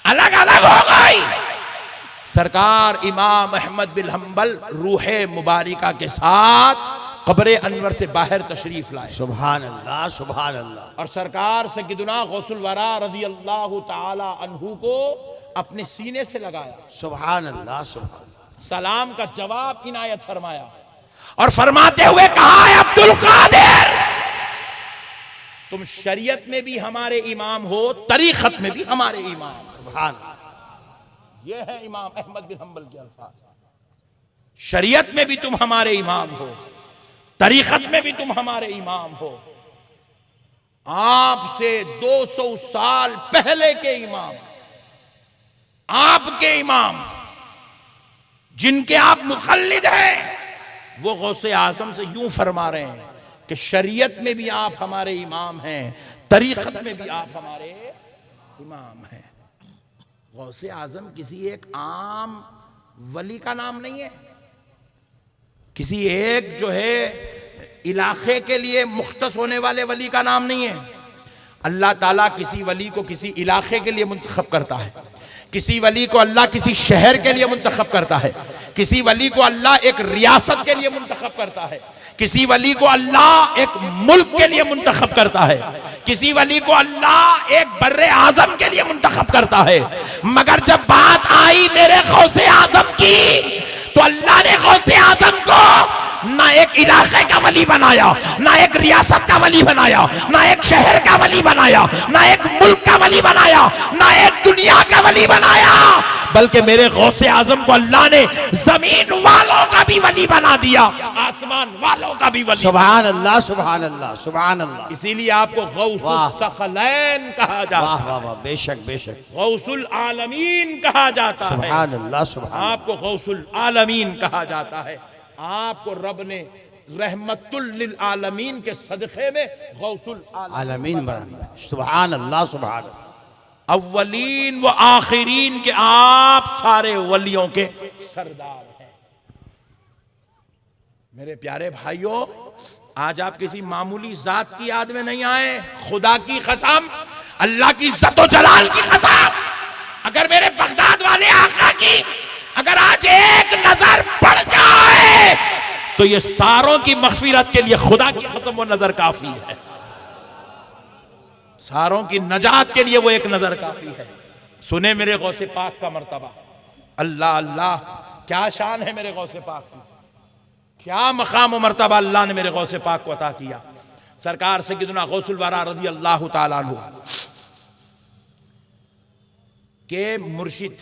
अलग अलग हो गई। सरकार इमाम अहमद बिन हम्बल रूहे मुबारिका के साथ कब्र अनवर से बाहर तशरीफ लाए। सुभान अल्लाह, सुभान अल्लाह। और सरकार सय्यदुना गौसुल वरा रज़ी अल्लाह ताला अन्हु को अपने सीने से लगाया। सुभान अल्लाह, सुभान। सलाम का जवाब इनायत फरमाया और फरमाते हुए कहा, है अब्दुल कादिर, तुम शरीयत में भी हमारे इमाम हो, तरीक़त में भी हमारे इमाम। सुभान। ये है इमाम अहमद बिन हम्बल के अल्फाज। शरीयत में भी तुम हमारे इमाम हो, तरीक़त में भी तुम हमारे इमाम हो। आपसे 200 साल पहले के इमाम, आपके इमाम जिनके आप मुक़ल्लिद हैं, वो गौसे आज़म से यूं फरमा रहे हैं कि शरीयत में भी आप हमारे इमाम हैं, तरीक़त में भी आप हमारे इमाम हैं। गौसे आज़म किसी एक आम वली का नाम नहीं है, किसी एक जो है इलाके के लिए मुख्तस होने वाले वली का नाम नहीं है। अल्लाह ताला किसी वली को किसी इलाके के लिए मुंतखब करता है, किसी वली को अल्लाह किसी शहर के लिए मुंतखब करता है, किसी वली को अल्लाह एक रियासत के लिए मुंतखब करता है, किसी वली को अल्लाह एक मुल्क के लिए मुंतखब करता है, किसी वली को अल्लाह एक बर्रे आजम के लिए मुंतखब करता है। मगर जब बात आई मेरे गौसे आजम की, तो अल्लाह ने गौसे आजम को ना एक इलाके का वली बनाया, ना एक रियासत का वली बनाया, ना एक शहर का वली बनाया, ना एक मुल्क का वली बनाया, ना एक दुनिया का वली बनाया, बल्कि मेरे गौसे आजम को अल्लाह ने जमीन वालों का भी वली बना दिया, आसमान वालों का भी वली। सुभान अल्लाह, सुभान अल्लाह, सुभान अल्लाह। इसीलिए आपको गौसुल सखलैन कहा जाता है। वाह वाह वाह, बेशक बेशक। गौसुल आलमीन कहा जाता है। सुभान अल्लाह, सुभान। आपको गौसुल आलमीन कहा जाता है। आपको रब ने रहमतुल लिल आलमीन के सदक़े में गौसुल आलमीन बना। सुभान अल्लाह, सुभान अल्लाह। अव्वलीन व आखिरीन के आप सारे वलियों के सरदार हैं। मेरे प्यारे भाइयों, आज आप किसी मामूली जात की याद में नहीं आए। खुदा की कसम, अल्लाह की इज्जत व जलाल की कसम, अगर मेरे बगदाद वाले आका की अगर आज एक नजर पड़ जाए तो ये सारों की मगफिरत के लिए खुदा की कसम वो नजर काफी है। सारों की नजात के लिए वो एक नजर काफी है। सुने मेरे गौसे पाक का मर्तबा, अल्लाह अल्लाह, क्या शान है मेरे गौसे पाक की, क्या मकाम व मर्तबा अल्लाह ने मेरे गौसे पाक को अता किया। सरकार सय्यदुना गौसुल वरा रज़ी अल्लाह ताला अन्हु के मुर्शिद,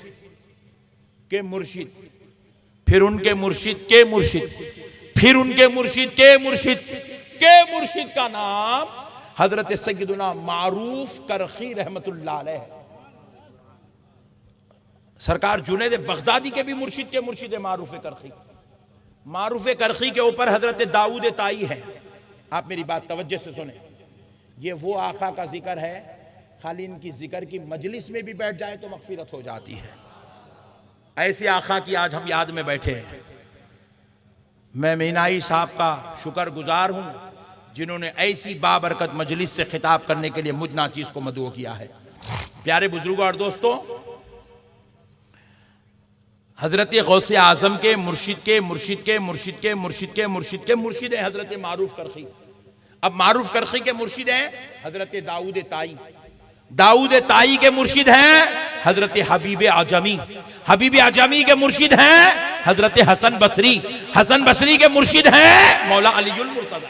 फिर उनके मुर्शिद के मुर्शिद, फिर उनके मुर्शिद के मुर्शिद के मुर्शिद का नाम हजरत सय्यदुना मारूफ करखी रहमतुल्लाह अलैह। सरकार जुनैद बगदादी के भी मुर्शिद के मुर्शिद मारूफ करखी। मारूफ करखी के ऊपर हजरत दाऊद ताई है। आप मेरी बात तवज्जो से सुने, ये वो आका का जिक्र है, खाली इनकी जिक्र की मजलिस में भी बैठ जाए तो मगफिरत हो जाती है। ऐसे आका की आज हम याद में बैठे हैं। मैं मीनाई साहब का शुक्रगुजार हूं जिन्होंने ऐसी बाबरकत मजलिस से खिताब करने के लिए मुझ नाचीज को मदऊ किया है। प्यारे बुजुर्गों और दोस्तों, हजरत गौसे आजम के मुर्शिद के मुर्शिद के मुर्शिद के मुर्शिद के मुर्शिद के मुर्शिद है हजरत मारूफ करखी। अब मारूफ करखी के मुर्शिद हैं हजरत दाऊद ताई। दाऊद ताई के मुर्शिद हैं हजरत हबीब आजमी। हबीब आजमी के मुर्शिद हैं हजरत हसन बसरी। हसन बसरी के मुर्शिद हैं मौला अलीउल मुर्तज़ा।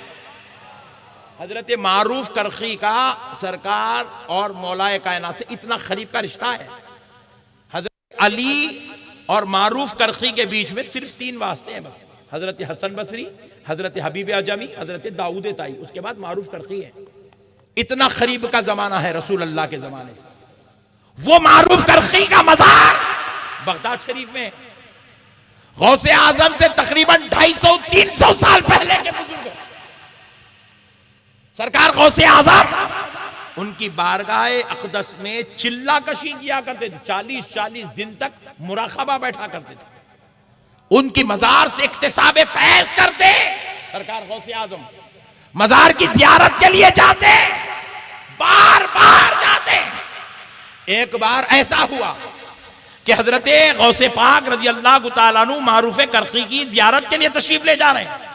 हजरत मारूफ करखी का सरकार और मौलाए कायनात से इतना करीब का रिश्ता है। हजरत अली और मारूफ करखी के बीच में सिर्फ 3 वास्ते हैं बस, हजरत हसन बसरी, हजरत हबीब आजमी, हजरत दाऊद ताई, उसके बाद मारूफ करखी है। इतना करीब का जमाना है रसूल अल्लाह के जमाने से। वो मारूफ करखी का मजार बगदाद शरीफ में, गौसे आजम से तकरीबन 250-300 साल पहले के बुजुर्ग हैं। सरकार गौसे आजम उनकी बारगाह अक़दस में चिल्ला कशी किया करते थे। 40-40 दिन तक मुराक़बा बैठा करते थे। उनकी मजार से इक्तिसाब फैज़ करते। सरकार गौसे आजम मजार की जियारत के लिए जाते, बार बार जाते। एक बार ऐसा हुआ कि हजरत गौसे पाक रज़ी अल्लाह तआला अन्हु मारूफ करखी की जियारत के लिए तशरीफ ले जा रहे हैं।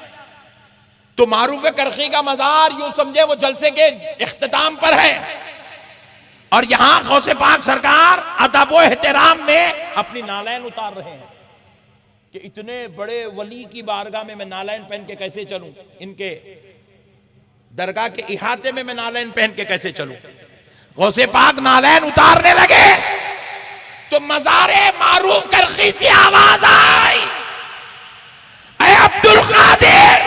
तो मारूफ करखी का मजार यूं समझे वो जलसे के इख्तिताम पर है और यहां गौसे पाक सरकार अदब व एहतराम में अपनी नालैन उतार रहे हैं कि इतने बड़े वली की बारगाह में मैं नालैन पहन के कैसे चलूं, इनके दरगाह के इहाते में मैं नालैन पहन के कैसे चलूं। गौसे पाक नालैन उतारने लगे तो मजारे मारूफ करखी से आवाज आई, ऐ अब्दुल कादिर,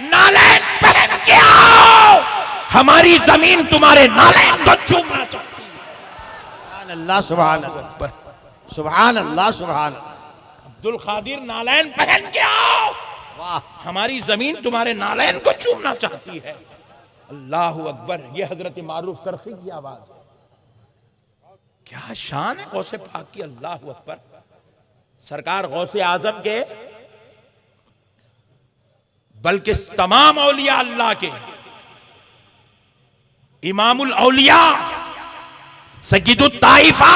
नालैन पहन के आओ, हमारी जमीन तुम्हारे नालैन को चूमना चाहती है। सुभान अल्लाह, सुभान अल्लाह, सुभान अल्लाह, सुभान अल्लाह। अब्दुल कादिर, नालैन पहन के आओ, वाह, हमारी जमीन तुम्हारे नालैन को चूमना चाहती है। अल्लाहु अकबर, ये हजरत मारूफ करखी की आवाज है। क्या शान है गौसे पाक की, अल्लाहु अकबर। सरकार गौसे आजम के बल्कि तमाम औलिया अल्लाह के इमामुल औलिया सय्यिदुत ताइफा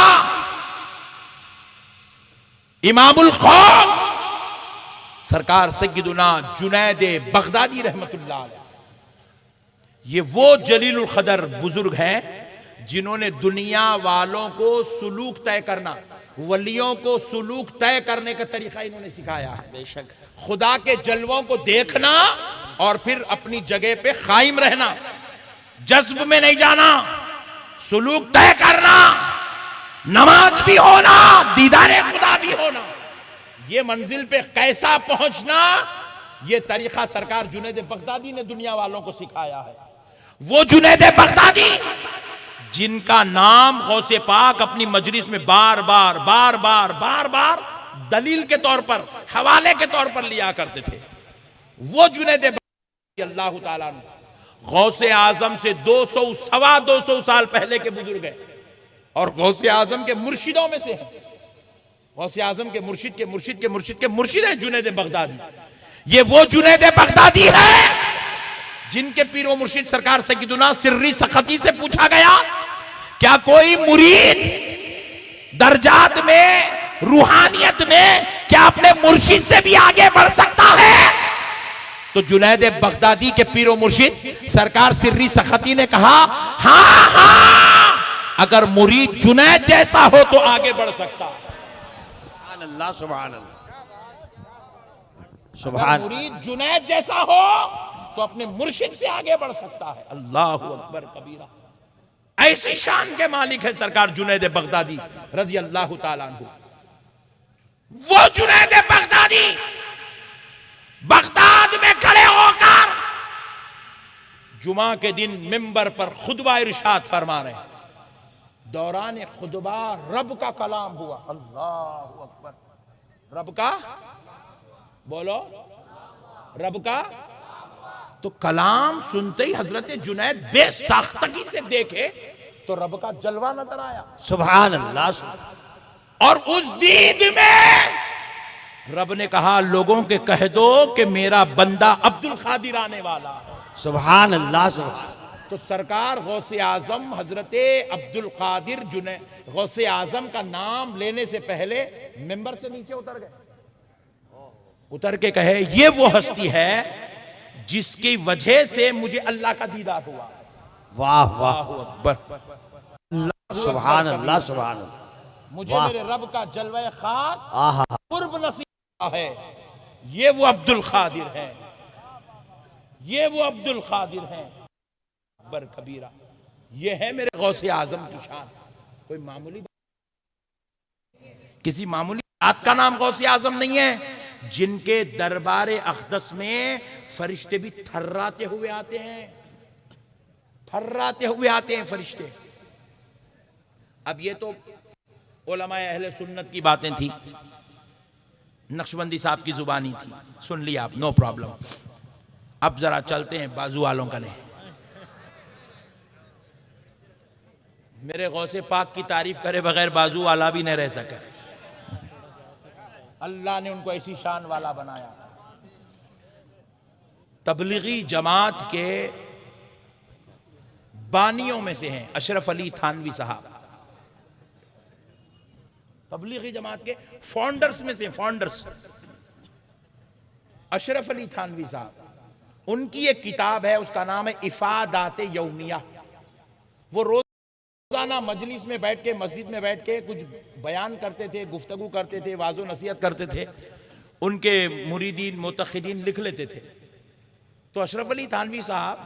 इमामुल कौम सरकार सय्यिदुना जुनैद बगदादी रहमतुल्लाह अलैह, ये वो जलीलुल क़दर बुजुर्ग हैं जिन्होंने दुनिया वालों को सुलूक तय करना, वलियों को सुलूक तय करने का तरीका इन्होंने सिखाया है। बेशक खुदा के जलवों को देखना और फिर अपनी जगह पे कायम रहना, जज्ब में नहीं जाना, सुलूक तय करना, नमाज भी होना, दीदारे खुदा भी होना। ये मंजिल पे कैसा पहुंचना, ये तरीका सरकार जुनैद बगदादी ने दुनिया वालों को सिखाया है। वो जुनैद बगदादी जिनका नाम गौसे पाक अपनी मजलिस में बार बार बार बार बार बार दलील के तौर पर, हवाले के तौर पर लिया करते थे, वो जुनैद अल्लाह ताला अन्हु गौसे आजम से 200 सवा 200 साल पहले के बुजुर्ग हैं और गौसे आजम के मुर्शिदों में से हैं। गौसे आजम के मुर्शिद के मुर्शिद के मुर्शिद के मुर्शिद है जुनैद बगदादी। ये वो जुनैद बगदादी है जिनके पीर व मुर्शिद सरकार सैयदुना सिर्री सखती से पूछा गया, क्या कोई मुरीद दर्जात में, रूहानियत में क्या अपने मुर्शिद से भी आगे बढ़ सकता है? तो जुनैद बगदादी के पीर व मुर्शिद सरकार सिर्री सखती ने कहा, हाँ हाँ, अगर मुरीद जुनैद जैसा हो तो आगे बढ़ सकता है। सुभान अल्लाह, सुभान अल्लाह, सुभान। मुरीद जुनैद जैसा हो तो अपने मुर्शिद से आगे बढ़ सकता है। अल्लाह अकबर कबीरा। ऐसी शान के मालिक है सरकार जुनैद बगदादी रज़ी अल्लाह ताला अन्हु। वो जुनैद बगदादी बगदाद में खड़े होकर जुमा के दिन मिंबर पर खुतबा इरशाद फरमा रहे हैं। दौरान खुतबा रब का कलाम हुआ। अल्लाह अकबर। रब का बोलो, रब का। तो कलाम सुनते ही हजरत जुनैद बेसाख्तगी से देखे तो रब का जलवा नजर आया। सुभान अल्लाह। और उस दीद में रब ने कहा, लोगों के कह दो कि मेरा बंदा अब्दुल कादिर आने वाला है। सुभान अल्लाह, सुभान। तो सरकार गौसे आजम हजरत अब्दुल कादिर जुनैद गौसे आजम का नाम लेने से पहले मिंबर से नीचे उतर गए। उतर के कहे, ये वो हस्ती है जिसकी वजह से मुझे अल्लाह का दीदार हुआ। वाह वाह अकबर। सुभान अल्लाह, सुभान अल्लाह। मुझे मेरे रब का जलवा खास आहा, कुर्ब नसीब है। ये वो अब्दुल कादिर है, ये वो अब्दुल कादिर है। अकबर कबीरा। ये है मेरे गौसे आजम की शान। कोई मामूली किसी मामूली बात का नाम गौसे आजम नहीं है। जिनके दरबार अक़दस में फरिश्ते भी थर्राते हुए आते हैं, थर्राते हुए आते हैं फरिश्ते। अब ये तो उलमाए अहले सुन्नत की बातें थी, नक्शबंदी साहब की जुबानी थी, सुन लिया आप, नो प्रॉब्लम। अब जरा चलते हैं बाजू वालों का नहीं। मेरे गौसे पाक की तारीफ करे बगैर बाजू वाला भी नहीं रह सका। अल्लाह ने उनको ऐसी शान वाला बनाया। तबलीगी जमात के बानियों में से हैं अशरफ अली थानवी साहब। तबलीगी जमात के फाउंडर्स में से, फाउंडर्स अशरफ अली थानवी साहब। उनकी एक किताब है, उसका नाम है इफादात यौमिया। वो रोजाना मजलिस में बैठ के, मस्जिद में बैठ के कुछ बयान करते थे, गुफ्तगू करते थे, वाज़ो नसीहत करते थे। उनके मुरीदीन मुतखिदीन लिख लेते थे। तो अशरफ अली थानवी साहब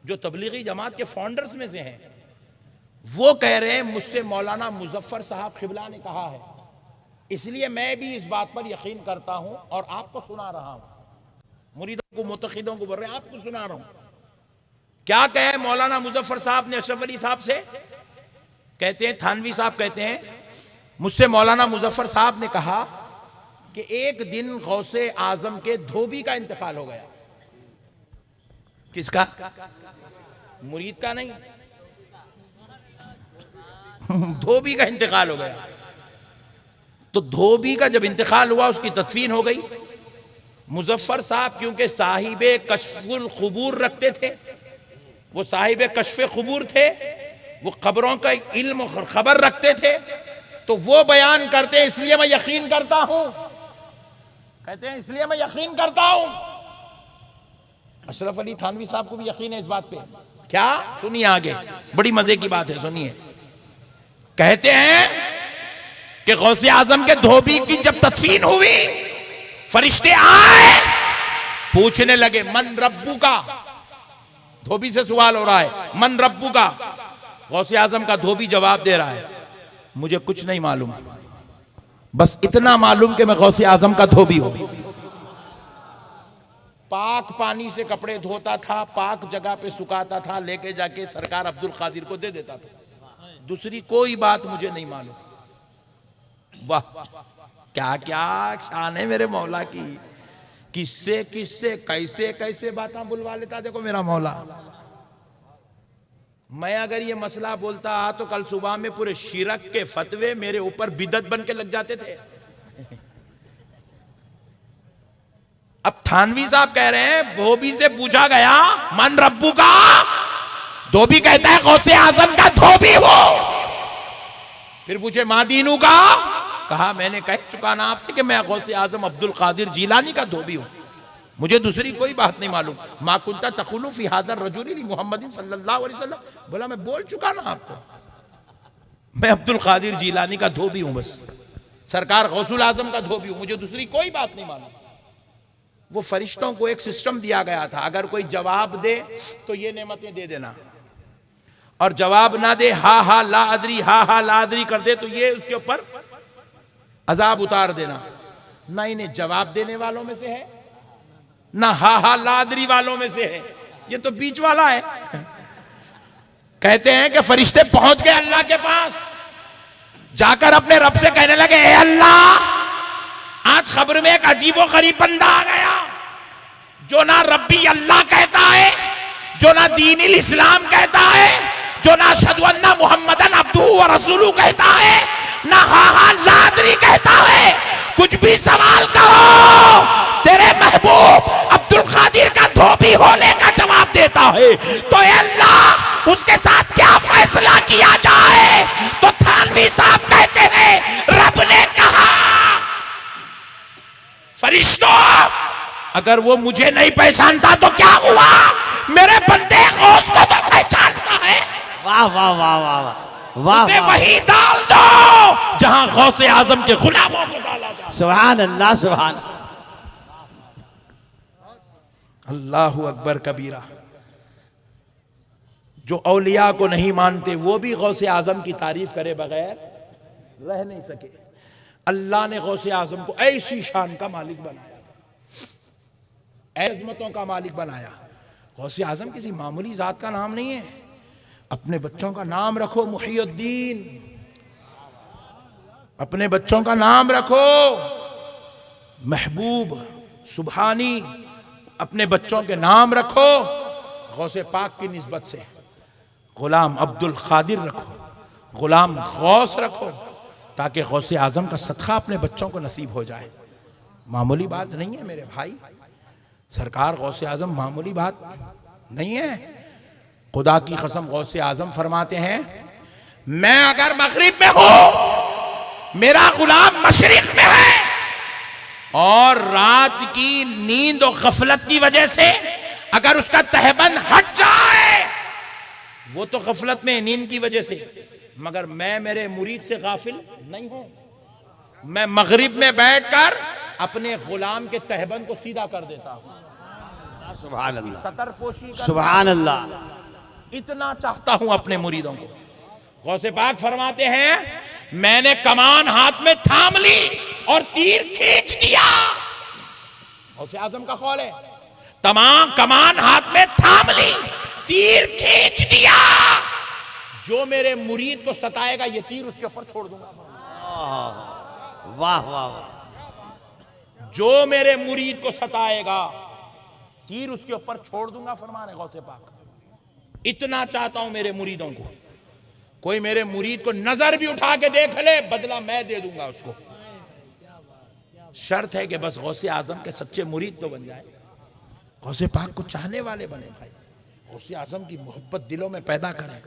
जो तबलीगी जमात के फाउंडर्स में से हैं, वो कह रहे हैं, मुझसे मौलाना मुजफ्फर साहब क़िबला ने कहा है, इसलिए मैं भी इस बात पर यकीन करता हूं और आपको सुना रहा हूं। मुरीदों को, मुतखिदों को बोल रहे हैं, आपको सुना रहा हूं। क्या कहे मौलाना मुजफ्फर साहब ने अशरफ अली साहब से? कहते हैं, थानवी साहब कहते हैं, मुझसे मौलाना मुजफ्फर साहब ने कहा कि एक दिन गौसे आजम के धोबी का इंतकाल हो गया। किसका? मुरीद का नहीं, धोबी का इंतकाल हो गया। तो धोबी का जब इंतकाल हुआ, उसकी तदफीन हो गई। मुजफ्फर साहब क्योंकि साहिबे कश्फुल खुबूर रखते थे, वो साहिबे कश्फे खुबूर थे, वो खबरों का इल्म और खबर रखते थे, तो वो बयान करते हैं, इसलिए मैं यकीन करता हूं। कहते हैं, इसलिए मैं यकीन करता हूं। अशरफ अली थानवी साहब को भी यकीन है इस बात पे। क्या? सुनिए आगे, बड़ी मजे की बात है, सुनिए। कहते हैं कि गौसे आजम के धोबी की जब तदफीन हुई, फरिश्ते आए, पूछने लगे, मन रब्बू का। धोबी से सवाल हो रहा है, मन रब्बू का। गौसे आजम का धोबी जवाब दे रहा है, मुझे कुछ नहीं मालूम, बस इतना मालूम कि मैं गौसे आजम का धोबी हूं। पाक पानी से कपड़े धोता था, पाक जगह पे सुखाता था, लेके जाके सरकार अब्दुल कादिर को दे देता था। दूसरी कोई बात मुझे नहीं मालूम। वाह, क्या क्या शान है मेरे मौला की। किससे किससे कैसे कैसे बातें बुलवा लेता। देखो मेरा मौला, मैं अगर ये मसला बोलता तो कल सुबह में पूरे शिरक के फतवे मेरे ऊपर बिदत बन के लग जाते थे। अब थानवी साहब कह रहे हैं धोबी से पूछा गया मन रब्बू का, धोबी कहता है गौसे आजम का धोबी हो। फिर पूछे मां दीनू का, कहा मैंने कह चुका ना आपसे कि मैं गौसे आजम अब्दुल कादिर जीलानी का धोबी हूं, मुझे दूसरी कोई बात नहीं मालूम। मा कुंता तकुलु फी हाज़र रजुली मुहम्मदिन सल्लल्लाहु अलैहि वसल्लम, बोला मैं बोल चुका ना आपको, मैं अब्दुल कादिर जीलानी का धोबी हूं, बस सरकार गौसुल आजम का धोबी हूं, मुझे दूसरी कोई बात नहीं मालूम। वो फरिश्तों को एक सिस्टम दिया गया था, अगर कोई जवाब दे तो ये नेमतें दे देना, और जवाब ना दे हा ला अदरी कर दे तो ये उसके ऊपर अजाब उतार देना। ना इन्हें जवाब देने वालों में से है, ना हा ला अदरी वालों में से है, ये तो बीच वाला है। कहते हैं कि फरिश्ते पहुंच गए अल्लाह के पास, जाकर अपने रब से कहने लगे ए अल्लाह, आज खबर में एक अजीबो गरीब बंदा आ गया जो ना रब्बी अल्लाह कहता है, जो ना दीन इस्लाम कहता है, जो ना अशहदु अन्ना मुहम्मदन अब्दुहु व रसूलुहु कहता है, ना हा लादरी कहता है। कुछ भी सवाल करो, तेरे महबूब अब्दुल कादिर का धोबी होने का जवाब देता है। तो ए अल्लाह, उसके साथ क्या फैसला किया जाए? तो थानवी साहब कहते हैं रब ने कहा फरिश्तों, अगर वो मुझे नहीं पहचानता तो क्या हुआ, मेरे बंदे गौस को तो पहचानता है। वाह वाह वाह वाह वाह वाह, उसे वही डाल दो जहां गौसे आजम के गुलामों को डाला जाए। सुभान अल्लाह, सुभान अल्लाहु अकबर कबीरा। जो औलिया को नहीं मानते वो भी गौसे आजम की तारीफ करे बगैर रह नहीं सके। अल्लाह ने गौसे आजम को ऐसी शान का मालिक बनाया था, अजमतों का मालिक बनाया। गौसे आजम किसी मामूली जात का नाम नहीं है। अपने बच्चों का नाम रखो मुहियुद्दीन, अपने बच्चों का नाम रखो महबूब सुबहानी, अपने बच्चों के नाम रखो गौसे पाक की निस्बत से। गुलाम अब्दुल कादिर रखो, गुलाम गौस रखो, ताकि गौसे आजम का सदका अपने बच्चों को नसीब हो जाए। मामूली बात नहीं है मेरे भाई, सरकार गौसे आजम मामूली बात नहीं है। खुदा की कसम गौसे आजम फरमाते हैं मैं अगर मगरिब में हूं, मेरा गुलाम मशरिक में है, और रात की नींद और गफलत की वजह से अगर उसका तहबंद हट जाए, वो तो गफलत में नींद की वजह से, मगर मैं मेरे मुरीद से गाफिल नहीं हूं। मैं मगरिब में बैठकर अपने गुलाम के तहबंद को सीधा कर देता हूं। सुभान अल्लाह, सतर पोशी सुभान अल्लाह, इतना चाहता हूं अपने मुरीदों को। गौसे पाक फरमाते हैं मैंने कमान हाथ में थाम ली और तीर खींच दिया। गौसे आजम का कौल है, तमाम कमान हाथ में थाम ली, तीर खींच दिया, जो मेरे मुरीद को सताएगा ये तीर उसके ऊपर छोड़ दूंगा। वाह वाह वाह, जो मेरे मुरीद को सताएगा तीर उसके ऊपर छोड़ दूंगा, फरमाने गौसे पाक। इतना चाहता हूं मेरे मुरीदों को। कोई मेरे मुरीद को नजर भी उठा के देख ले, बदला मैं दे दूंगा उसको। शर्त है कि बस गौसे आजम के सच्चे मुरीद तो बन जाए, गौसे पाक को चाहने वाले बने भाई। गौसे आजम की मोहब्बत दिलों में पैदा करें,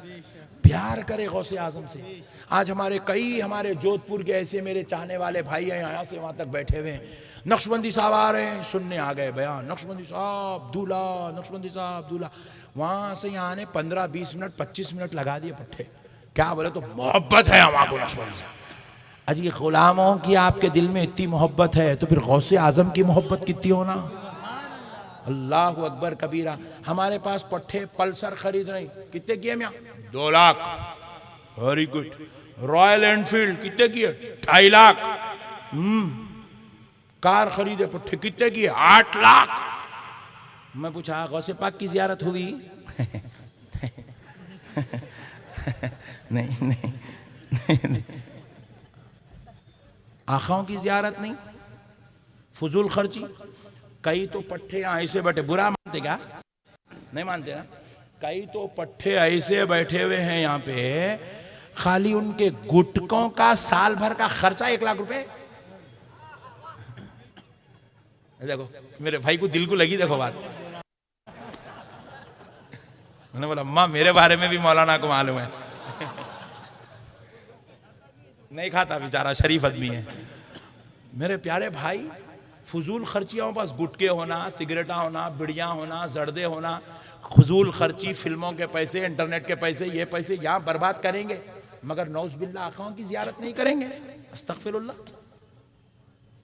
प्यार करे गौसे आजम से। आज हमारे जोधपुर के ऐसे मेरे चाहने वाले भाई हैं, यहाँ से वहाँ तक बैठे हुए हैं। नक्शबंदी साहब आ रहे हैं, सुनने आ गए बयान, नक्शबंदी साहब दूल्हा, नक्शबंदी साहब दूल्हा। वहाँ से यहाँ आने 15-20 मिनट 25 मिनट लगा दिए पट्टे। क्या बोले? तो मोहब्बत है हमारे नक्शबंदी साहब। अजी गुलामों की आपके दिल में इतनी मोहब्बत है तो फिर गौसे आजम की मोहब्बत कितनी होना। अल्लाह अकबर कबीरा। हमारे पास पट्टे पल्सर खरीद रहे, कितने किए मियाँ? 2 lakh. Very good. Royal Enfield कितने किए? 2.5 लाख। कार खरीदे पट्टे कितने किए? 8 लाख। मैं पूछा गौसे पाक की जियारत हुई? नहीं। आखाओं की जियारत नहीं, फजूल खर्ची। कई तो पट्टे ऐसे बैठे, बुरा मानते क्या? नहीं मानते ना? कई तो पट्टे ऐसे बैठे हुए हैं यहाँ पे, खाली उनके गुटकों का साल भर का खर्चा 1 लाख रुपए। देखो मेरे भाई को दिल को लगी, देखो बात। मैंने बोला अम्मा मेरे बारे में भी मौलाना को मालूम है। नहीं खाता बेचारा, शरीफ आदमी है। मेरे प्यारे भाई, फजूल खर्चियों, बस गुटके होना, सिगरेटा होना, बिड़िया होना, जर्दे होना, फजूल खर्ची, फिल्मों के पैसे, इंटरनेट के पैसे, ये पैसे यहाँ बर्बाद करेंगे, मगर नौज बिल्ला आखाओं की जियारत नहीं करेंगे। अस्तगफिरुल्लाह।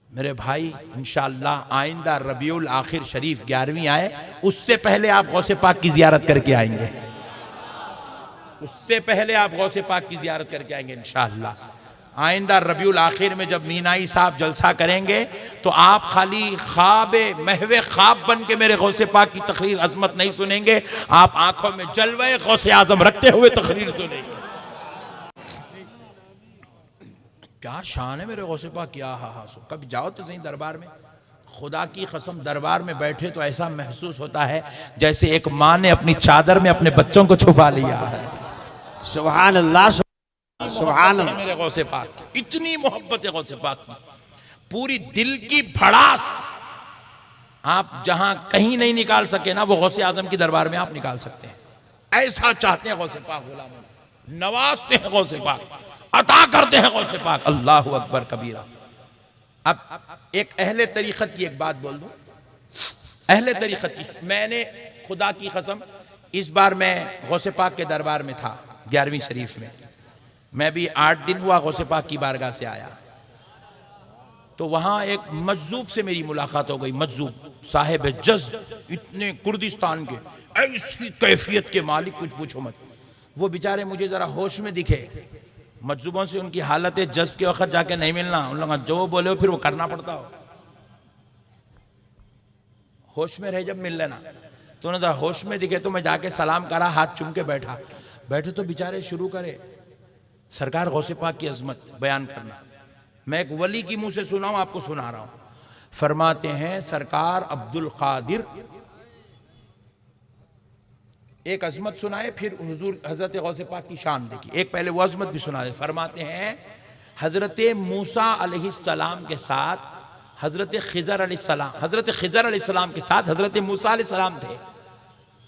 मेरे भाई इंशाअल्लाह आइंदा रबीउल आखिर शरीफ 11वीं आए, उससे पहले आप गौसे पाक की जियारत करके आएंगे। उससे पहले आप गौसे पाक की जियारत करके आएंगे इंशाअल्लाह। आइंदा रबीउल आखिर में जब मीनाई साहब जलसा करेंगे तो आप खाली ख्वाबे महवे ख्वाब बन के मेरे गौसे पाक की तकरीर अजमत नहीं सुनेंगे, आप आंखों में जलवे गौसे आजम रखते हुए तकरीर सुनेंगे। क्या शान है मेरे गौसे पाक, क्या हा। कभी जाओ तो सही दरबार में, खुदा की कसम दरबार में बैठे तो ऐसा महसूस होता है जैसे एक माँ ने अपनी चादर में अपने बच्चों को छुपा लिया है। सुभान अल्लाह, सुभान अल्लाह। मेरे गौसे पाक, इतनी मोहब्बत है गौसे पाक में, पूरी दिल की भड़ास आप जहां कहीं नहीं निकाल सके ना, वो गौसे आजम की दरबार में आप निकाल सकते हैं। ऐसा चाहते हैं गौसे पाक, गुलामों नवाजते हैं गौसे पाक, अता करते हैं गौसे पाक। अल्लाह अकबर कबीरा। अब एक अहले तरीक़त की एक बात बोल दूं, अहले तरीक़त की, मैंने खुदा की कसम इस बार मैं गौसे पाक के दरबार में था 11वीं शरीफ में, मैं भी 8 दिन हुआ गौसे पाक की बारगाह से आया, तो वहां एक मजजूब से मेरी मुलाकात हो गई। मजजूब साहिब जज्ब, इतने कुर्दिस्तान के, ऐसी कैफियत के मालिक कुछ पूछो मत। वो बेचारे मुझे जरा होश में दिखे। मजजूबों से उनकी हालत जज्ब के वक्त जाके नहीं मिलना, उन लोगों जो बोले हो फिर वो करना पड़ता हो। होश में रहे जब मिल लेना। तो उन्होंने जरा होश में दिखे तो मैं जाके सलाम करा, हाथ चूम के बैठा। बैठे तो बेचारे शुरू करे सरकार गौसे पाक की अजमत बयान करना। मैं एक वली की मुंह से सुना हूं, आपको सुना रहा हूं। फरमाते हैं सरकार अब्दुल कादिर, एक अजमत सुनाए, फिर हुजूर हजरत गौसे पाक की शान देखी। एक पहले वो अजमत भी सुना दे। फरमाते हैं हजरत मूसा अलैहिस्सलाम के साथ हजरत खिजर अलैहिस्सलाम, हजरत खिजर अलैहिस्सलाम के साथ हजरत मूसा अलैहिस्सलाम थे।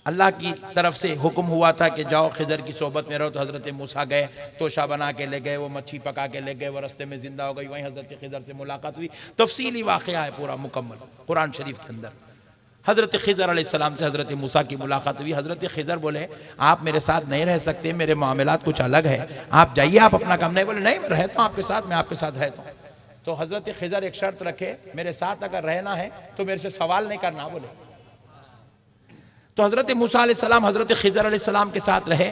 अल्लाह की तरफ से हुक्म हुआ था कि जाओ खिजर की सोबत में रहो। तो हजरत मूसा गए, तोशा बना के ले गए, वो मच्छी पका के ले गए, वो रास्ते में जिंदा हो गई। वहीं हजरत खिजर से मुलाकात हुई। तफसीली वाक़या है पूरा मुकम्मल कुरान शरीफ के अंदर। हजरत खिजर अलैहिस्सलाम से हजरत मूसा की मुलाकात हुई। हजरत खिजर बोले आप मेरे साथ नहीं रह सकते, मेरे मामलात कुछ अलग है, आप जाइए, आप अपना काम। नहीं बोले नहीं मैं रहता हूँ आपके साथ, मैं आपके साथ रहता हूँ। तो हजरत खिजर एक शर्त रखे, मेरे साथ अगर रहना है तो मेरे से सवाल नहीं करना बोले। तो हजरत मूसा अलैहिस्सलाम हजरत खिजर अलैहिस्सलाम के साथ रहे।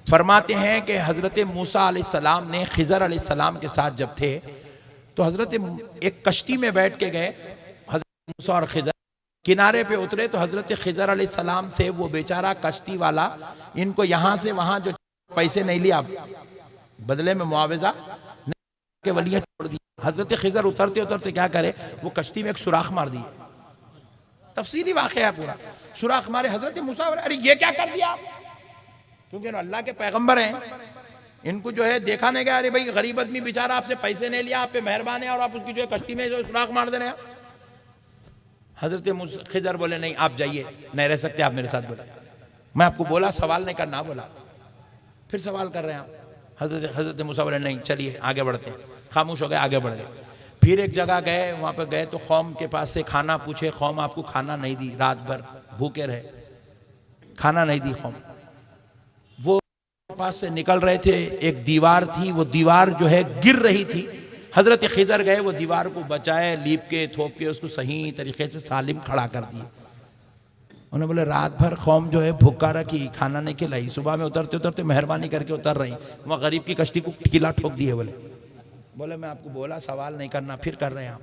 फरमाते हैं कि हजरत मूसा अलैहिस्सलाम ने खिजर अलैहिस्सलाम के साथ जब थे तो हजरत एक कश्ती में बैठ के गए। हजरत मूसा और खिजर किनारे पे उतरे तो हजरत खिजर अलैहिस्सलाम से वो बेचारा कश्ती वाला इनको यहाँ से वहाँ जो पैसे नहीं लिया, बदले में मुआवजा के वलियाँ छोड़ दी। हजरत खिजर उतरते उतरते क्या करे, वो कश्ती में एक सुराख मार दिए। तफसीली वाक़या है पूरा। सुराख मारे, हजरत मूसा अरे ये क्या कर दिया आप, क्योंकि अल्लाह के पैगंबर हैं, इनको जो है देखा नहीं गया। अरे भाई गरीब आदमी बेचारा आपसे पैसे नहीं लिया, आप पे मेहरबान है, और आप उसकी जो है कश्ती में जो सुराख मार दे रहे हैं। हजरत खिजर बोले नहीं आप जाइए, नहीं रह सकते आप मेरे साथ। बोले मैं आपको बोला सवाल नहीं करना, बोला फिर सवाल कर रहे हैं आप। हजरत मूसा बोले नहीं चलिए आगे बढ़ते हैं। खामोश हो गए, आगे बढ़ गए। फिर एक जगह गए, वहाँ पर गए तो कौम के पास से खाना पूछे, कौम आपको खाना नहीं दी, रात भर भूखे रहे, खाना नहीं दी कौम। वो पास से निकल रहे थे, एक दीवार थी, वो दीवार जो है गिर रही थी। हजरत खिजर गए, वो दीवार को बचाए, लीप के थोप के उसको सही तरीके से सालिम खड़ा कर दिए। उन्होंने बोले रात भर कौम जो है भूखा रखी, खाना नहीं खिलाई, सुबह में उतरते उतरते मेहरबानी करके उतर रही, वहाँ गरीब की कश्ती को किला ठोक दिए। बोले मैं आपको बोला सवाल नहीं करना, फिर कर रहे हैं आप।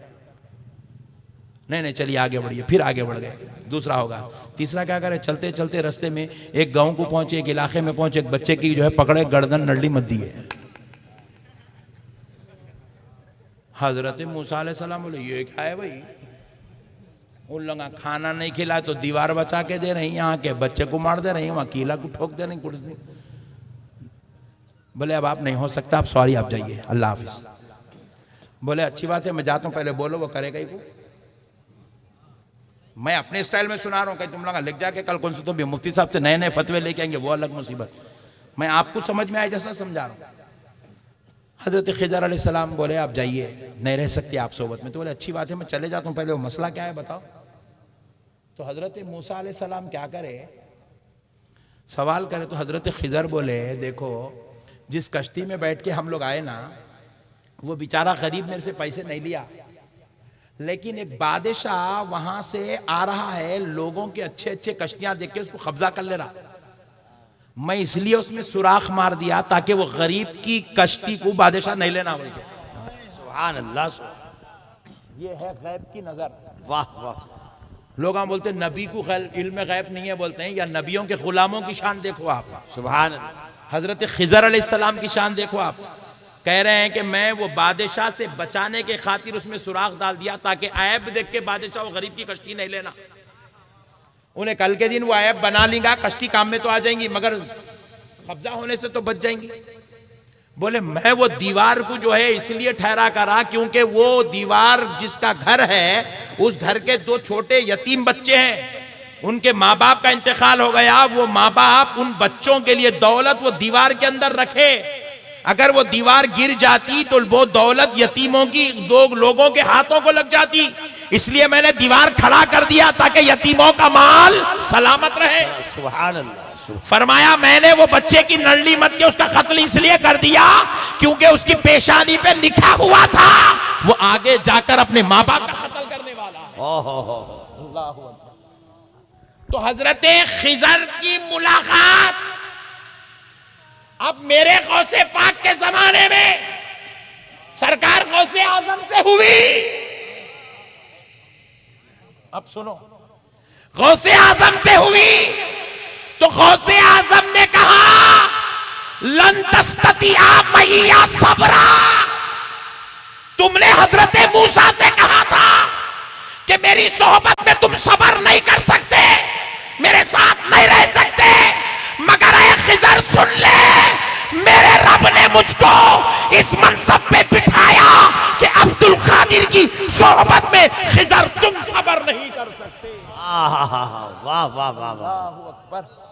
नहीं चलिए आगे बढ़िए। फिर आगे बढ़ गए, दूसरा होगा। तीसरा क्या करे, चलते चलते रास्ते में एक गांव को पहुंचे, एक इलाके में पहुंचे, एक बच्चे की जो है पकड़े, गर्दन नडली मत दिए। हजरत मूसा अलैहिस्सलाम बोले ये क्या है भाई, उन लोग खाना नहीं खिलाए तो दीवार बचा के दे रही, यहाँ के बच्चे को मार दे रही, वहाँ कीला को ठोक दे रही, कुछ नहीं। बोले अब आप नहीं हो सकता, आप सॉरी, आप जाइए, अल्लाह हाफिज। बोले अच्छी बात है, मैं जाता हूँ, पहले बोलो वो करेगा ही को। मैं अपने स्टाइल में सुना रहा हूँ, कहीं तुम लोग लिख जाके कल कौन से तो भी मुफ्ती साहब से नए नए फतवे लेके आएंगे, वो अलग मुसीबत। मैं आपको समझ में आए जैसा समझा रहा हूँ। हजरत खिजर अलैहिस्सलाम बोले आप जाइए, नहीं रह सकते आप सोबत में। तो बोले अच्छी बात है, मैं चले जाता हूँ, पहले वो मसला क्या है बताओ। तो हजरत मूसा अलैहिस्सलाम क्या करे, सवाल करे। तो हजरत खिजर बोले देखो, जिस कश्ती में बैठ के हम लोग आए ना, वो बेचारा गरीब मेरे से पैसे नहीं लिया, लेकिन एक बादशाह वहां से आ रहा है, लोगों के अच्छे अच्छे कश्तियां देख के उसको कब्जा कर ले रहा, मैं इसलिए उसमें सुराख मार दिया ताकि वो गरीब की कश्ती को बादशाह नहीं लेना बोल के। सुभान अल्लाह, ये है गैब की नजर। वाह वाह। लोग हम बोलते हैं नबी को इल्म गैब नहीं है, बोलते हैं या नबियों के गुलामों की शान देखो आप। सुभान अल्लाह। हजरत खिजर अलैहिस्सलाम की शान देखो आप। कह रहे हैं कि मैं वो बादशाह से बचाने के खातिर उसमें सुराख डाल दिया ताकि ऐब देख के बादशाह वो गरीब की कश्ती नहीं लेना। उन्हें कल के दिन वो ऐब बना लेगा, कश्ती काम में तो आ जाएंगी, मगर कब्जा होने से तो बच जाएंगी। बोले मैं वो दीवार को जो है इसलिए ठहरा करा क्योंकि वो दीवार जिसका घर है, उस घर के 2 छोटे यतीम बच्चे हैं, उनके माँ बाप का इंतकाल हो गया। वो माँ बाप उन बच्चों के लिए दौलत वो दीवार के अंदर रखे, अगर वो दीवार गिर जाती तो वो दौलत यतीमों की 2 लोगों के हाथों को लग जाती, इसलिए मैंने दीवार खड़ा कर दिया ताकि यतीमों का माल सलामत रहे। सुभान अल्लाह। फरमाया मैंने वो बच्चे की नल्ली मत के उसका कत्ल इसलिए कर दिया क्योंकि उसकी पेशानी पे लिखा हुआ था वो आगे जाकर अपने माँ बाप का कत्ल करने वाला है। अल्लाह अकबर। तो हजरत खिजर की मुलाकात अब मेरे गौसे पाक के जमाने में सरकार गौसे आजम से हुई। अब सुनो, गौसे आजम से हुई तो गौसे आजम ने कहा लन तस्ततिया मैया सबरा। तुमने हजरत मूसा से कहा था कि मेरी सोहबत में तुम सबर नहीं कर सकते, मेरे साथ नहीं रह सकते, मगर ऐ खिजर सुन ले, मेरे रब ने मुझको इस मनसब पे बिठाया कि अब्दुल कादिर की सोहबत में खिजर तुम सबर नहीं कर सकते। वाह वाह वाह वाह।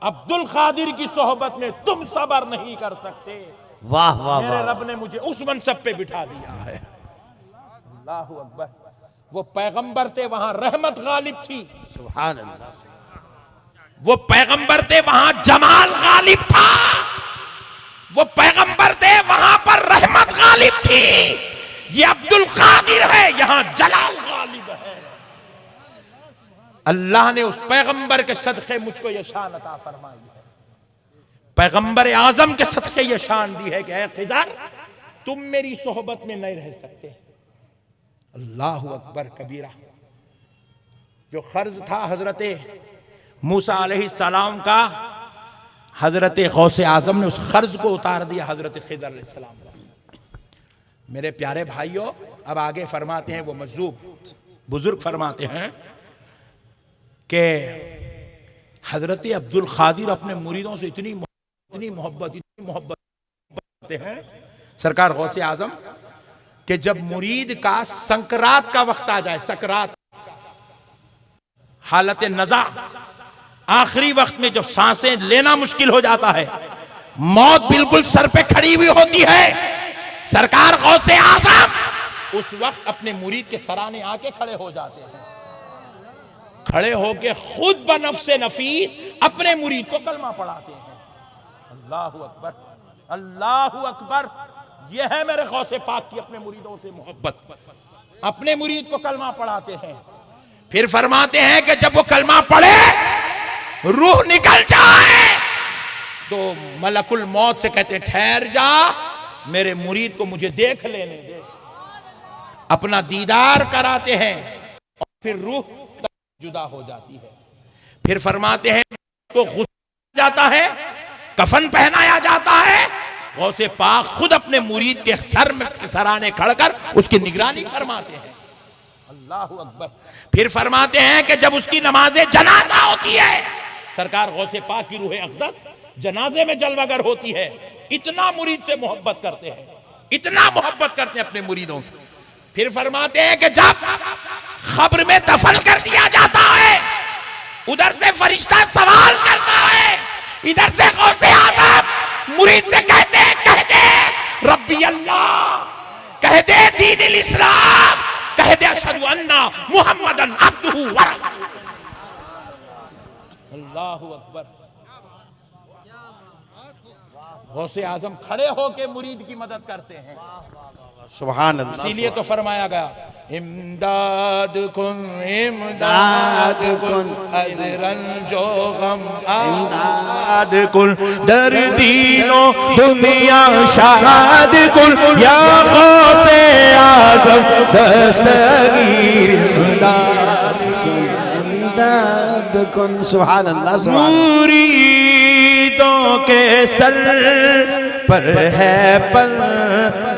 अब्दुल कादिर की सोहबत में तुम सबर नहीं कर सकते। वाह वाह। मेरे रब ने मुझे उस मनसब पे बिठा दिया है। अल्लाहु अकबर। वो पैगंबर थे, वहां रहमत गालिब थी। सुभान अल्लाह। वो पैगंबर थे, वहां जमाल गालिब था। वो पैगंबर थे, वहां पर रहमत गालिब थी। ये अब्दुल कादिर है, यहां जलाल गालिब है। अल्लाह ने उस पैगंबर के सदके मुझको ये शान अता फरमाई है, पैगंबर आजम के सदके ये शान दी है कि ऐ खिजर तुम मेरी सोहबत में नहीं रह सकते। अल्लाहु अकबर कबीरा। जो खर्ज था हजरत मूसा अलैहिस्सलाम का, हजरत गौसे आजम ने उस खर्ज को उतार दिया हजरत खिजर अलैहिस्सलाम का। मेरे प्यारे भाइयों, अब आगे फरमाते हैं वो मजूब बुजुर्ग फरमाते हैं कि हजरत अब्दुल कादिर अपने मुरीदों से इतनी मोहब्बत करते हैं सरकार गौसे आजम कि जब मुरीद का संकरात का वक्त आ जाए, सकरात हालत नजा, आखिरी वक्त में जब सांसें लेना मुश्किल हो जाता है, मौत बिल्कुल सर पे खड़ी हुई होती है, सरकार गौसे आजम उस वक्त अपने मुरीद के सराने आके खड़े हो जाते हैं। खड़े होके खुद बनफ्से नफीस अपने मुरीद को कलमा पढ़ाते हैं। अल्लाहु अकबर, अल्लाहु अकबर। यह है मेरे गौसे पाक की अपने मुरीदों से मोहब्बत। अपने मुरीद को कलमा पढ़ाते हैं, फिर फरमाते हैं कि जब वो कलमा पढ़े रूह निकल जाए तो मलकुल मौत से कहते हैं ठहर जा, मेरे मुरीद को मुझे देख लेने दे। अपना दीदार कराते हैं और फिर रूह जुदा हो जाती है। फिर फरमाते हैं को गुस्सा जाता है, कफन पहनाया जाता है, गौसे पाक खुद अपने मुरीद के सर में सराने खड़कर उसकी निगरानी फरमाते हैं। अल्लाहु अकबर। फिर फरमाते हैं कि जब उसकी नमाज़े जनाजा होती है, सरकार गौसे पाक की रूह अक़दस जनाजे में जलवागर होती है, इतना मुरीद से मोहब्बत करते हैं, इतना मोहब्बत करते हैं अपने मुरीदों से। फिर फरमाते हैं कि जब खब्र में दफन कर दिया जाता है, उधर से फरिश्ता सवाल करता है, इधर से गौसे आज़म मुरीद से कहते हैं, कह दे रब्बी अल्लाह, कह दे दीन इस्लाम, कह दे अशहदु अन्ना मुहम्मदन अब्दुहु व रसूलुहु। अल्लाहु अकबर। गौसे आजम खड़े होके मुरीद की मदद करते हैं। सुभान अल्लाह। इसीलिए तो फरमाया गया, इमदाद कुन अज़रन जो गम इमदाद कुन, दर्दीनो दुनिया शाद कुन, या गौसे आजम दस्तगीर इमदाद कुन। सुभान अल्लाह। मुरीदों के सर पर है पल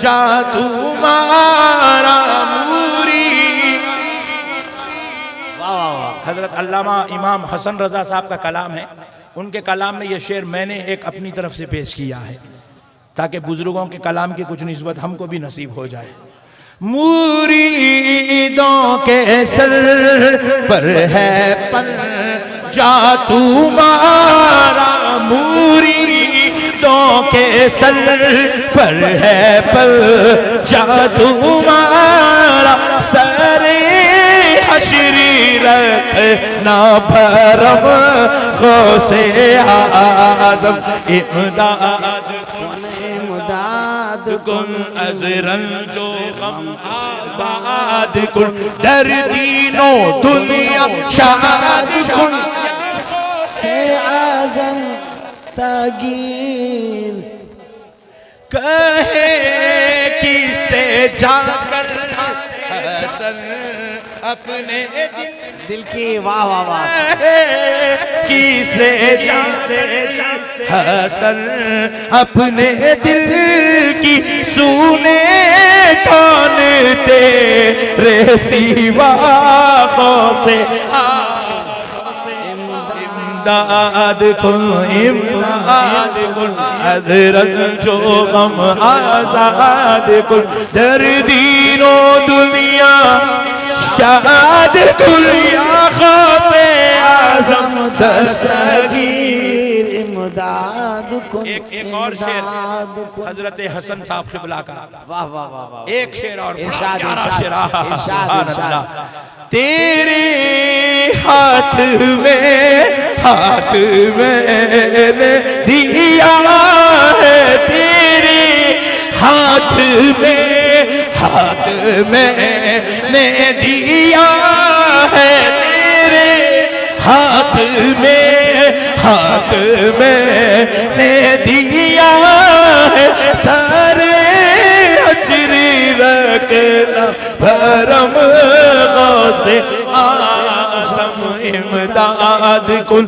जा तुम्हारा मुरीद। हजरत अल्लामा इमाम हसन रजा साहब का कलाम है, उनके कलाम में यह शेर मैंने एक अपनी तरफ से पेश किया है ताकि बुजुर्गों के कलाम की कुछ निस्बत हमको भी नसीब हो जाए। मुरीदों के सर पर है पल जा तुम्हारा, मुरीदों के सर पर है पल जा तुम्हारा, सरे हश्री रखना भरम गौसे आज़म इमदाद कुन अज़रन जो गम आज़ाद कुन, दर्दीनो दुनिया शाद कुन, आज़म दस्तगीर। कहे किसे जाकर हसन अपने दिल की, वाह वाह वाह, किसे हसन अपने दिल की, सुने कौन तेरे सिवा से इमदाद कुन अज़रन जो गम आज़ाद कुन, दर्दीनो दुनिया शाद कुन, या गौसे आज़म दस्तगीर इमदाद कुन। एक और शेर हजरत हसन साहब क़िबला का, वाह वाह वाह वाह, एक शेर और इरशाद इरशाद। तेरे हाथ में दिया है, तेरे हाथ में दिया है, तेरे हाथ में दिया है, सारे हश्री रखना भरम गौसे आज़म इमदाद कुन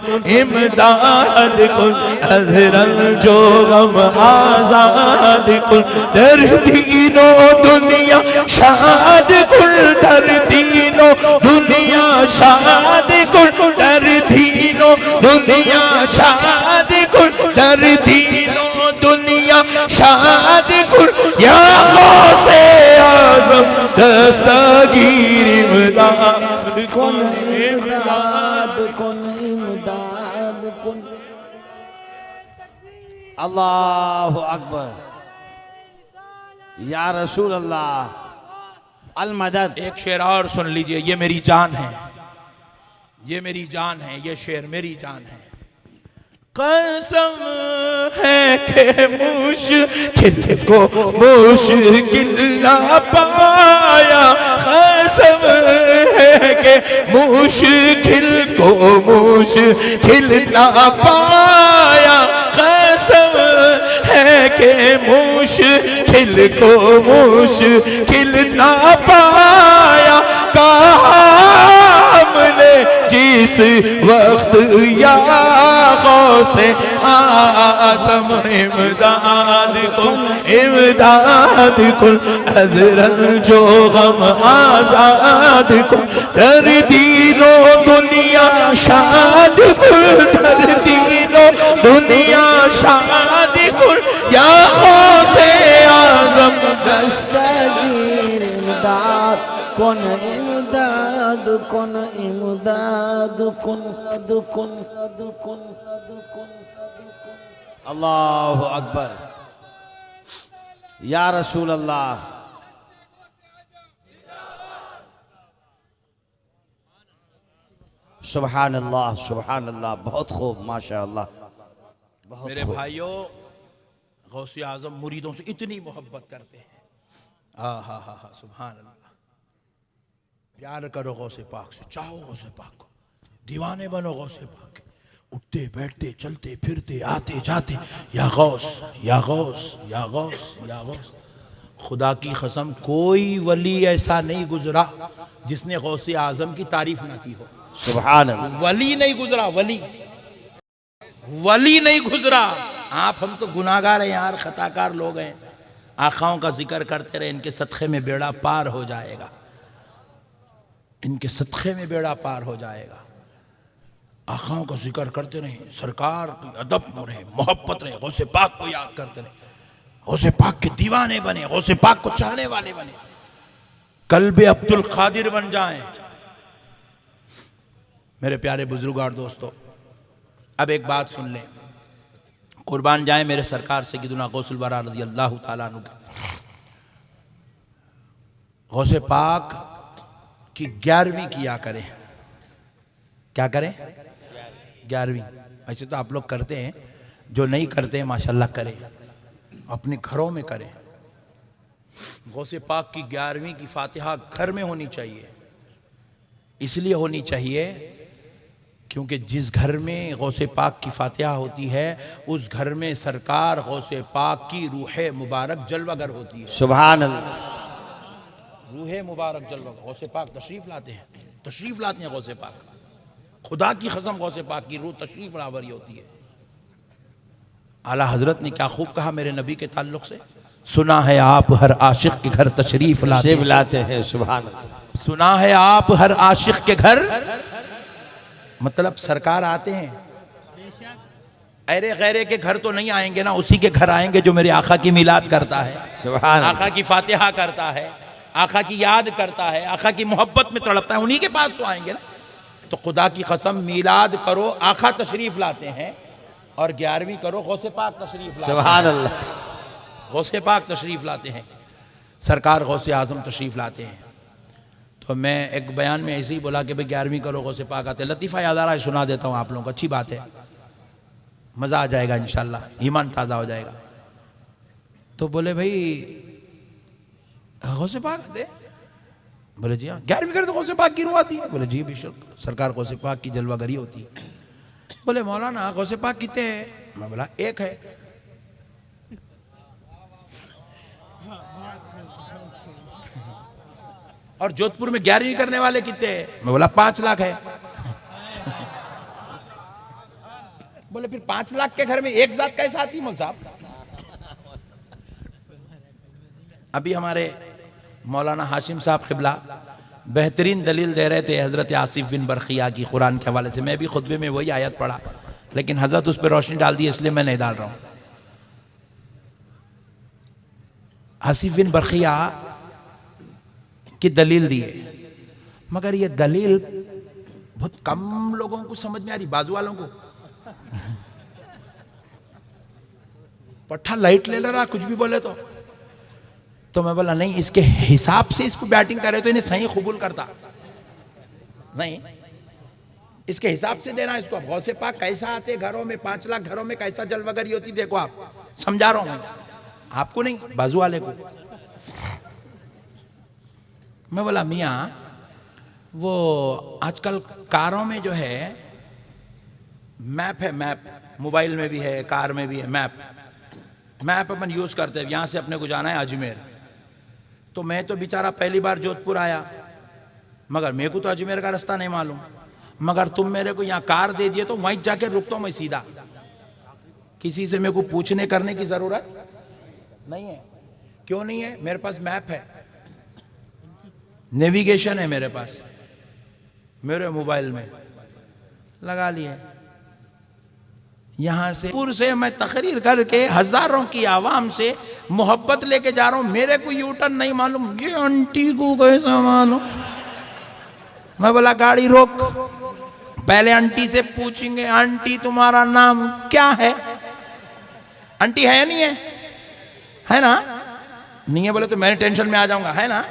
अज़रन जो गम आज़ाद कुन, दर्दीनो दुनिया शाद कुन, दर्दीनो दुनिया शाद कुन, दर्दीनो दुनिया शाद कुन, दर्दीनो दुनिया शाद कुन, या गौसे आज़म दस्तगीर इमदाद कुन इमदाद कुन। अल्लाहु अकबर, या रसूल अल्लाह अल मदद। एक शेर और सुन लीजिए, ये मेरी जान है, ये मेरी जान है, ये शेर मेरी जान है। कसम है कि मुश्किल को मुश्किल ना पाया, कसम है कि मुश्किल को मुश्किल ना पाया, कसम है कि मुश्किल को मुश्किल ना पाया, कहा हमने जी इस वक्त या गौसे आज़म इमदाद कुन हज़रत जो गम आज़ाद कुन कर दीनो दुनिया शाद कुल कर दीनो दुनिया शाद कुल या गौसे आज़म दस्तगीर इमदाद कुन इमदाद कुन इमदाद कुन कुन कुन अल्लाहु अकबर या रसूल अल्लाह। सुभान अल्लाह सुभान अल्लाह, बहुत खूब माशाअल्लाह। मेरे भाइयों, गौसे आज़म मुरीदों से इतनी मोहब्बत करते हैं। हा सुभान अल्लाह। प्यार करो गौसे पाक से, चाहो गौसे पाक को, दीवाने बनो गौसे पाक के, उठते बैठते चलते फिरते आते जाते या गौस या गौस या गौस या गौस। खुदा की कसम कोई वली ऐसा नहीं गुजरा जिसने गौसे आज़म की तारीफ ना की हो। सुभान अल्लाह। वली नहीं गुजरा, वली नहीं गुजरा। आप हम तो गुनाहगार हैं यार, खताकार लोग हैं। आखाओं का जिक्र करते रहे, इनके सदक़े में बेड़ा पार हो जाएगा, इनके सदक़े में बेड़ा पार हो जाएगा। आखाओं का जिक्र करते रहे, सरकार की अदब में रहे, मोहब्बत रहे, गौसे पाक को याद करते रहे, गौसे पाक के दीवाने बने, गौसे पाक को चाहने वाले बने, कल्बे अब्दुल कादिर बन जाएं। मेरे प्यारे बुजुर्ग और दोस्तों, अब एक बात सुन लें, कुर्बान जाए मेरे सरकार सय्यदुना गौसुल वरा रज़ी अल्लाह ताला अन्हु। गौसे पाक की 11वीं किया करें। क्या करें? 11वीं। ऐसे तो आप लोग करते हैं, जो नहीं करते हैं माशाल्लाह करें, अपने घरों में करें। गौसे पाक की 11वीं की फातिहा घर में होनी चाहिए। इसलिए होनी चाहिए क्योंकि जिस घर में गौसे पाक की फातिहा होती है, उस घर में सरकार गौसे पाक की रूह मुबारक जलवागर होती है। सुभान अल्लाह। रूह मुबारक जलवागर, गौसे पाक तशरीफ लाते हैं, तशरीफ लाते हैं गौसे पाक। खुदा की कसम गौसे पाक की रूह तशरीफ लावरी होती है। आला हजरत ने क्या खूब कहा मेरे नबी के ताल्लुक से, सुना है आप हर आशिक के घर तशरीफ लाते हैं। सुभान अल्लाह। सुना है आप हर आशिक के घर, मतलब सरकार आते हैं। अरे गैरे के घर तो नहीं आएंगे ना, उसी के घर आएंगे जो मेरे आका की मिलाद करता है, सुभान अल्लाह। आका की फातिहा करता है, आका की याद करता है, आका की मोहब्बत में तड़पता है, उन्हीं के पास तो आएंगे ना। तो खुदा की कसम, मिलाद करो आका तशरीफ लाते हैं, और 11वीं करो गौसे पाक तशरीफ लाते हैं। सुभान अल्लाह। गौसे पाक तशरीफ लाते हैं, सरकार गौसे आज़म तशरीफ लाते हैं। तो मैं एक बयान में ऐसे ही बोला कि भाई 11वीं करो गौसे पाक आते हैं। लतीफ़ा याद आ रहा है, सुना देता हूँ आप लोगों को, अच्छी बात है, मज़ा आ जाएगा इंशाल्लाह, ईमान ताज़ा हो जाएगा। तो बोले भाई गौसे पाक आते हैं? बोले जी हाँ। 11वीं करे तो गौसे पाक की रूह आती है? बोले जी बेशक, सरकार गौसे पाक की जलवागरी होती है। बोले मौलाना गौसे पाक कितने हैं? मैं बोला एक है। और जोधपुर में 11वीं करने वाले कितने हैं? मैं बोला 5 लाख है। बोले फिर 5 लाख के घर में एक जात कैसे आती है मौलवी साहब? अभी हमारे मौलाना हाशिम साहब क़िबला बेहतरीन दलील दे रहे थे हज़रत आसिफ बिन बरखिया की कुरान के हवाले से। मैं भी खुतबे में वही आयत पढ़ा, लेकिन हज़रत उस पर रोशनी डाल दी, इसलिए मैं नहीं डाल रहा हूँ। आसिफ बिन बरखिया की दलील दी है, मगर ये दलील बहुत कम लोगों को समझ में आ रही, बाजू वालों को। पट्ठा लाइट ले रहा, कुछ भी बोले तो मैं बोला नहीं, इसके हिसाब से इसको बैटिंग करे तो इन्हें सही कबूल करता नहीं, इसके हिसाब से देना इसको। अब गौसे पाक कैसा आते घरों में, 5 लाख घरों में कैसा जलवगरी होती, देखो आप, समझा रहा हूं मैं आपको, नहीं बाजू वाले को। मैं बोला मियाँ, वो आजकल कारों में जो है मैप है, मैप मोबाइल में भी है, कार में भी है, मैप अपन यूज करते हैं। यहां से अपने को जाना है अजमेर, तो मैं तो बेचारा पहली बार जोधपुर आया, मगर मेरे को तो अजमेर का रास्ता नहीं मालूम। मगर तुम मेरे को यहाँ कार दे दिए तो वहीं जाके रुकता हूं मैं सीधा, किसी से मेरे को पूछने करने की जरूरत नहीं है। क्यों नहीं है? मेरे पास मैप है, नेविगेशन है मेरे पास, मेरे मोबाइल में लगा लिए। यहां से पुर से मैं तकरीर करके हजारों की आवाम से मोहब्बत लेके जा रहा हूं, मेरे को यू टर्न नहीं मालूम, ये आंटी को कैसा मालूम। मैं बोला गाड़ी रोक, पहले आंटी से पूछेंगे आंटी तुम्हारा नाम क्या है? आंटी है नहीं है ना? नहीं है बोले तो मैं टेंशन में आ जाऊंगा, है ना?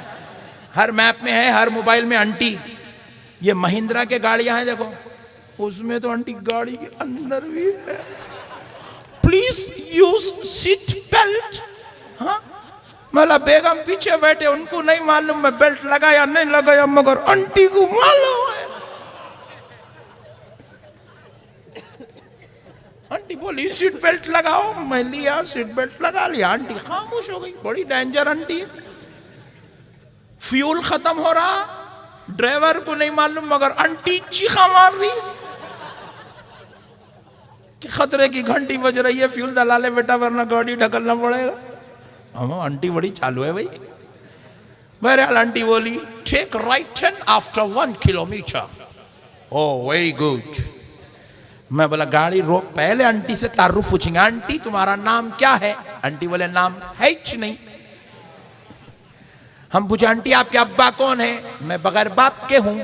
हर मैप में है, हर मोबाइल में आंटी। ये महिंद्रा के गाड़ियां हैं देखो, उसमें तो आंटी गाड़ी के अंदर भी है, प्लीज यूज सीट बेल्ट। हाँ, मतलब बेगम पीछे बैठे, उनको नहीं मालूम मैं बेल्ट लगाया नहीं लगाया, मगर आंटी को मालूम है। आंटी बोली सीट बेल्ट लगाओ, मैं लिया सीट बेल्ट लगा लिया, आंटी खामोश हो गई। बड़ी डेंजर आंटी है। फ्यूल खत्म हो रहा, ड्राइवर को नहीं मालूम, मगर आंटी चीखा मार रही कि खतरे की घंटी बज रही है, फ्यूल डला ले बेटा वरना गाड़ी ढकलना पड़ेगा। हम आंटी बड़ी चालू है भाई। बहरहाल आंटी बोली take right turn after 1 kilometre. Oh very good. मैं बोला गाड़ी रोक, पहले आंटी से तारुफ पूछेंगे, आंटी तुम्हारा नाम क्या है? आंटी बोले नाम है ही नहीं। हम पूछे आंटी आपके अब्बा कौन है? मैं बगैर बाप के हूं,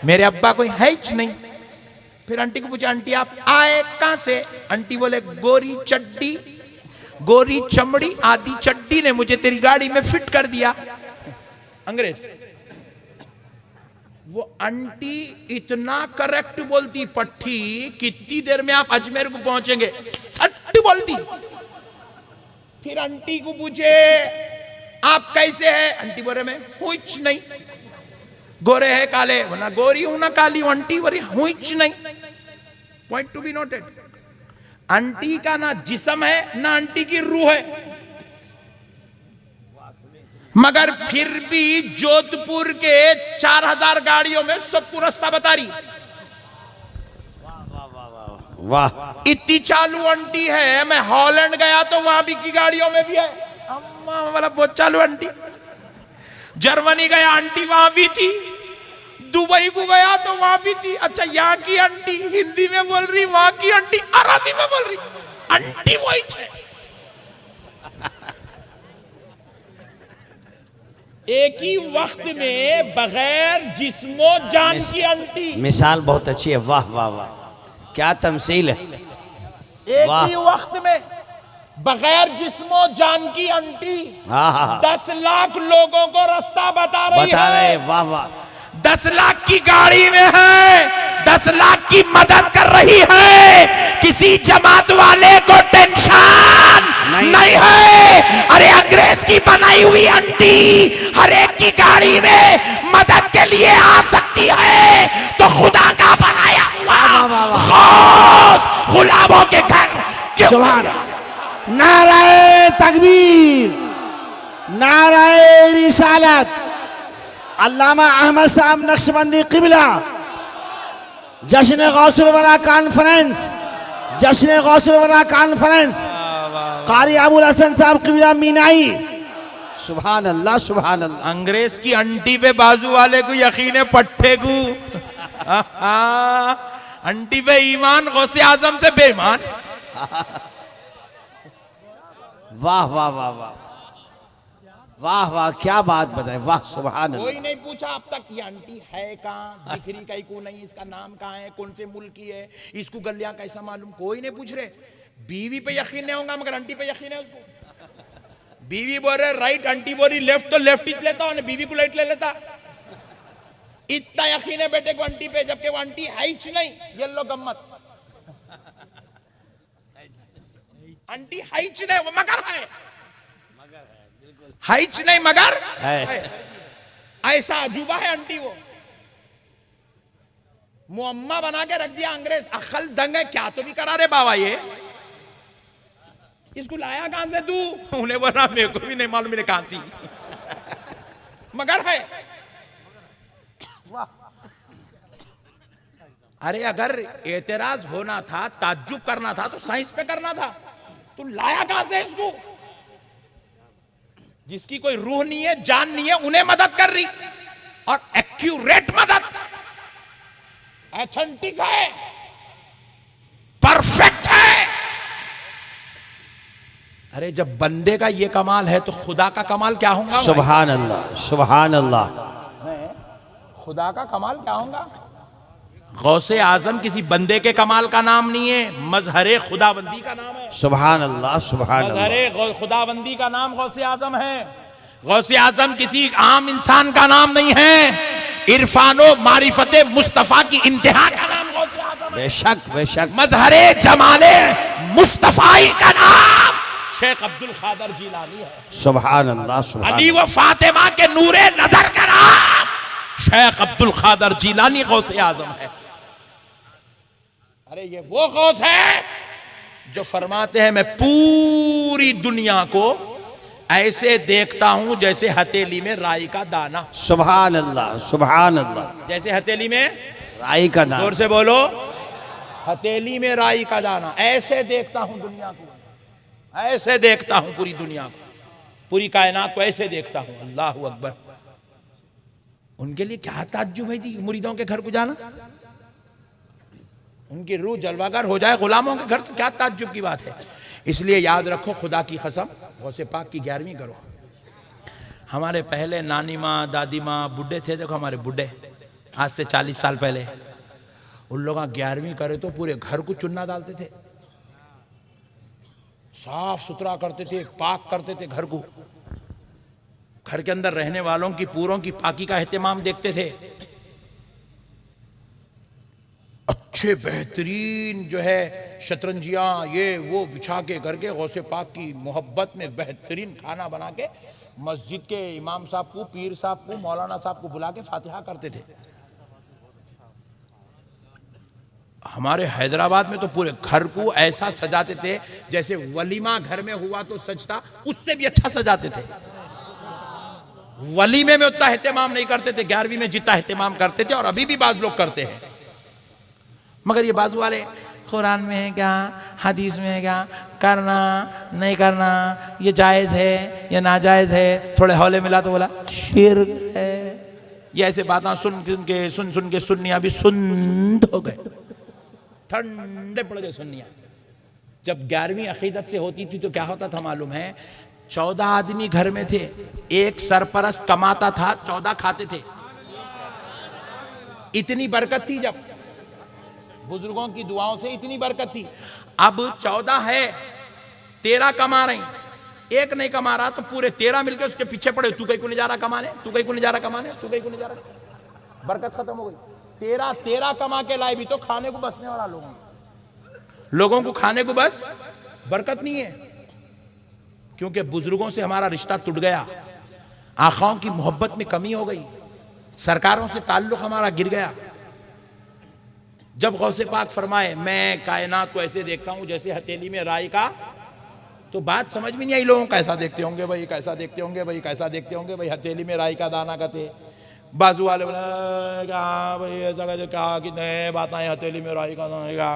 मेरे अब्बा कोई है ही नहीं। फिर आंटी को पूछा आंटी आप आए कहां से? आंटी बोले गोरी चड्डी, गोरी चमड़ी आदि चड्डी ने मुझे तेरी गाड़ी में फिट कर दिया। अंग्रेज। वो आंटी इतना करेक्ट बोलती पट्टी, कितनी देर में आप अजमेर को पहुंचेंगे, सट बोलती। फिर आंटी को पूछे आप कैसे हैं? आंटी बोले मैं कुछ नहीं। गोरे है काले? ना गोरी हूं ना काली हूं। आंटी बोली कुछ नहीं। Point to be noted, aunty का ना जिस्म है ना आंटी की रूह है। मगर फिर भी जोधपुर के 4000 गाड़ियों में सबको रास्ता बता रही। वाह, इतनी चालू आंटी है। मैं हॉलैंड गया तो वहां भी की गाड़ियों में भी है, अम्मा वाला बहुत चालू आंटी। जर्मनी गया आंटी वहां भी थी, दुबई को गया तो वहां भी थी। अच्छा यहाँ की आंटी हिंदी में बोल रही, वहां की आंटी अरबी में बोल रही, आंटी वही है। एक ही वक्त में बगैर जिस्मो जान की आंटी। मिसाल बहुत अच्छी है। वाह वाह वाह, क्या तमसील है। एक ही वक्त में बगैर जिस्मो जान की आंटी 10 लाख लोगों को रास्ता बता रही है। वाह वाह, 10 लाख की गाड़ी में है, 10 लाख की मदद कर रही है। किसी जमात वाले को टेंशन नहीं है। अरे अंग्रेज की बनाई हुई आंटी हर एक की गाड़ी में मदद के लिए आ सकती है, तो खुदा का बनाया हुआ खास गुलामों के घर क्यों? सुभान। नाराए तकबीर, नाराए रिसालत। अल्लामा अहमद साहब नक्शबंदी किबला, जश्न गौसुल वरा कॉन्फ्रेंस, जश्न गौसुल वरा कॉन्फ्रेंस, कारी अबुल हसन साहब किबला मीनाई। सुभान अल्लाह, सुभान अल्लाह। अंग्रेज की आंटी पे बाजू वाले को यकीन है पट्टे को। आंटी पे ईमान, गौसे आजम से बेईमान। वाह वाह वाह वाह वाह वाह, क्या बात बताए। वाह सुभान अल्लाह। कोई नहीं पूछा अब तक ये आंटी है कहाँ, दिख रही कहीं को नहीं, इसका नाम कहाँ है, कौन से मुल्क की है, इसको गलियां कैसा मालूम, कोई नहीं पूछ रहे। बीवी पे यकीन नहीं होगा मगर आंटी पे यकीन है उसको। बीवी बोल रहे राइट, आंटी बोल रही लेफ्ट, तो लेफ्ट ही लेता हूं, बीवी को राइट ले लेता। इतना यकीन है बेटे को आंटी पे, जबकि वो आंटी है ही नहीं। ये लो गम्मत, आंटी है ही नहीं, वो मगर है, हाइच नहीं मगर है। ऐसा अजूबा है आंटी। वो मुअम्मा बना के रख दिया अंग्रेज। अक्ल दंग है क्या तो भी करा रे बाबा, ये इसको लाया कहां से तू? उन्हें बोला मेरे को भी नहीं मालूम, मेरे कहां थी, मगर है। अरे अगर एतराज होना था, ताज्जुब करना था तो साइंस पे करना था। तू लाया कहां से इसको? जिसकी कोई रूह नहीं है, जान नहीं है, उन्हें मदद कर रही, और एक्यूरेट मदद, ऑथेंटिक है, परफेक्ट है। अरे जब बंदे का ये कमाल है तो खुदा का कमाल क्या होगा? सुभान अल्लाह, सुभान अल्लाह। खुदा का कमाल क्या होगा? गौसे आजम किसी बंदे के कमाल का नाम नहीं है, मजहरे खुदाबंदी का नाम है। सुभान अल्लाह, सुभान अल्लाह। मजहरे खुदाबंदी का नाम गौसे आजम है। गौसे आजम किसी आम इंसान का नाम नहीं है, इरफानो मारिफते मुस्तफा की इंतहा का नाम गौसे आजम है। बेशक बेशक। मजहरे जमाले मुस्तफाई का नाम शेख अब्दुल खादर जिलानी है। सुभान अल्लाह, सुभान अली व फातिमा के नूरे नजर का नाम शेख अब्दुल खादर जिलानी गौसे आजम है। अरे ये वो गौस है जो फरमाते हैं, मैं पूरी दुनिया को ऐसे देखता हूं जैसे हथेली में राई का दाना। सुभान अल्लाह, सुभान अल्लाह। जैसे हथेली में राई का दाना। जोर से बोलो, हथेली में राई का दाना। ऐसे देखता हूं दुनिया को, ऐसे देखता हूं पूरी दुनिया को, पूरी कायनात को ऐसे देखता हूं। अल्लाह अकबर। उनके लिए क्या ताज्जुब है जी मुरीदों के घर को जाना? उनकी रूह जलवागर हो जाए गुलामों के घर, तो क्या ताज्जुब की बात है। इसलिए याद रखो, खुदा की कसम, गौसे पाक की 11वीं करो। हमारे पहले नानी माँ, दादी माँ, बुढ़े थे, देखो हमारे बुढ़े, आज से 40 साल पहले, उन लोग 11वीं करे तो पूरे घर को चुन्ना डालते थे, साफ सुथरा करते थे, पाक करते थे घर को। घर के अंदर रहने वालों की पूरों की पाकी का एहतमाम देखते थे। अच्छे बेहतरीन जो है शतरंजियां ये वो बिछा के करके गौसे पाक की मोहब्बत में बेहतरीन खाना बना के मस्जिद के इमाम साहब को, पीर साहब को, मौलाना साहब को बुला के फातिहा करते थे। हमारे हैदराबाद में तो पूरे घर को ऐसा सजाते थे जैसे वलीमा घर में हुआ तो सजता, उससे भी अच्छा सजाते थे। वलीमे में उतना एहतमाम नहीं करते थे, 11वीं में जितना एहतमाम करते थे, और अभी भी बाज लोग करते हैं। मगर ये बाजू वाले कुरान में है क्या, हदीस में है क्या, करना नहीं करना, ये जायज़ है या नाजायज़ है, थोड़े हौले मिला तो बोला शिर्क है। ये ऐसे बातें सुन के सुन्नियाँ भी सुन्न हो गए, ठंडे पड़ गए सुन्नियाँ। जब 11वीं अकीदत से होती थी तो क्या होता था मालूम है? 14 आदमी घर में थे, एक सरपरस्त कमाता था, 14 खाते थे। इतनी बरकत थी, जब बुजुर्गों की दुआओं से इतनी बरकत थी। अब 14 है, 13 कमा रहे, एक नहीं कमा रहा तो पूरे 13 मिलकर उसके पीछे पड़े, तू कहीं को नहीं जा रहा कमाने, तू कहीं को नहीं जा रहा कमाने, तू कहीं को नहीं जा रहा। बरकत खत्म हो गई। 13 कमा के लाए भी तो खाने को बसने वाला लोगों को खाने को बस बरकत नहीं है, क्योंकि बुजुर्गों से हमारा रिश्ता टूट गया, आखाओं की मोहब्बत में कमी हो गई, सरकारों से ताल्लुक हमारा गिर गया। जब गौसे पाक फरमाए मैं कायनात को ऐसे देखता हूं जैसे हथेली में राई का, तो बात समझ में नहीं आई लोगों, कैसा देखते होंगे भाई, कैसा देखते होंगे भाई, कैसा देखते होंगे भाई, हथेली में राई का दाना कहते। बाजू वाले बोले क्या भाई ऐसा कहते, क्या कितने बात आए, हथेली में राई का दाना, क्या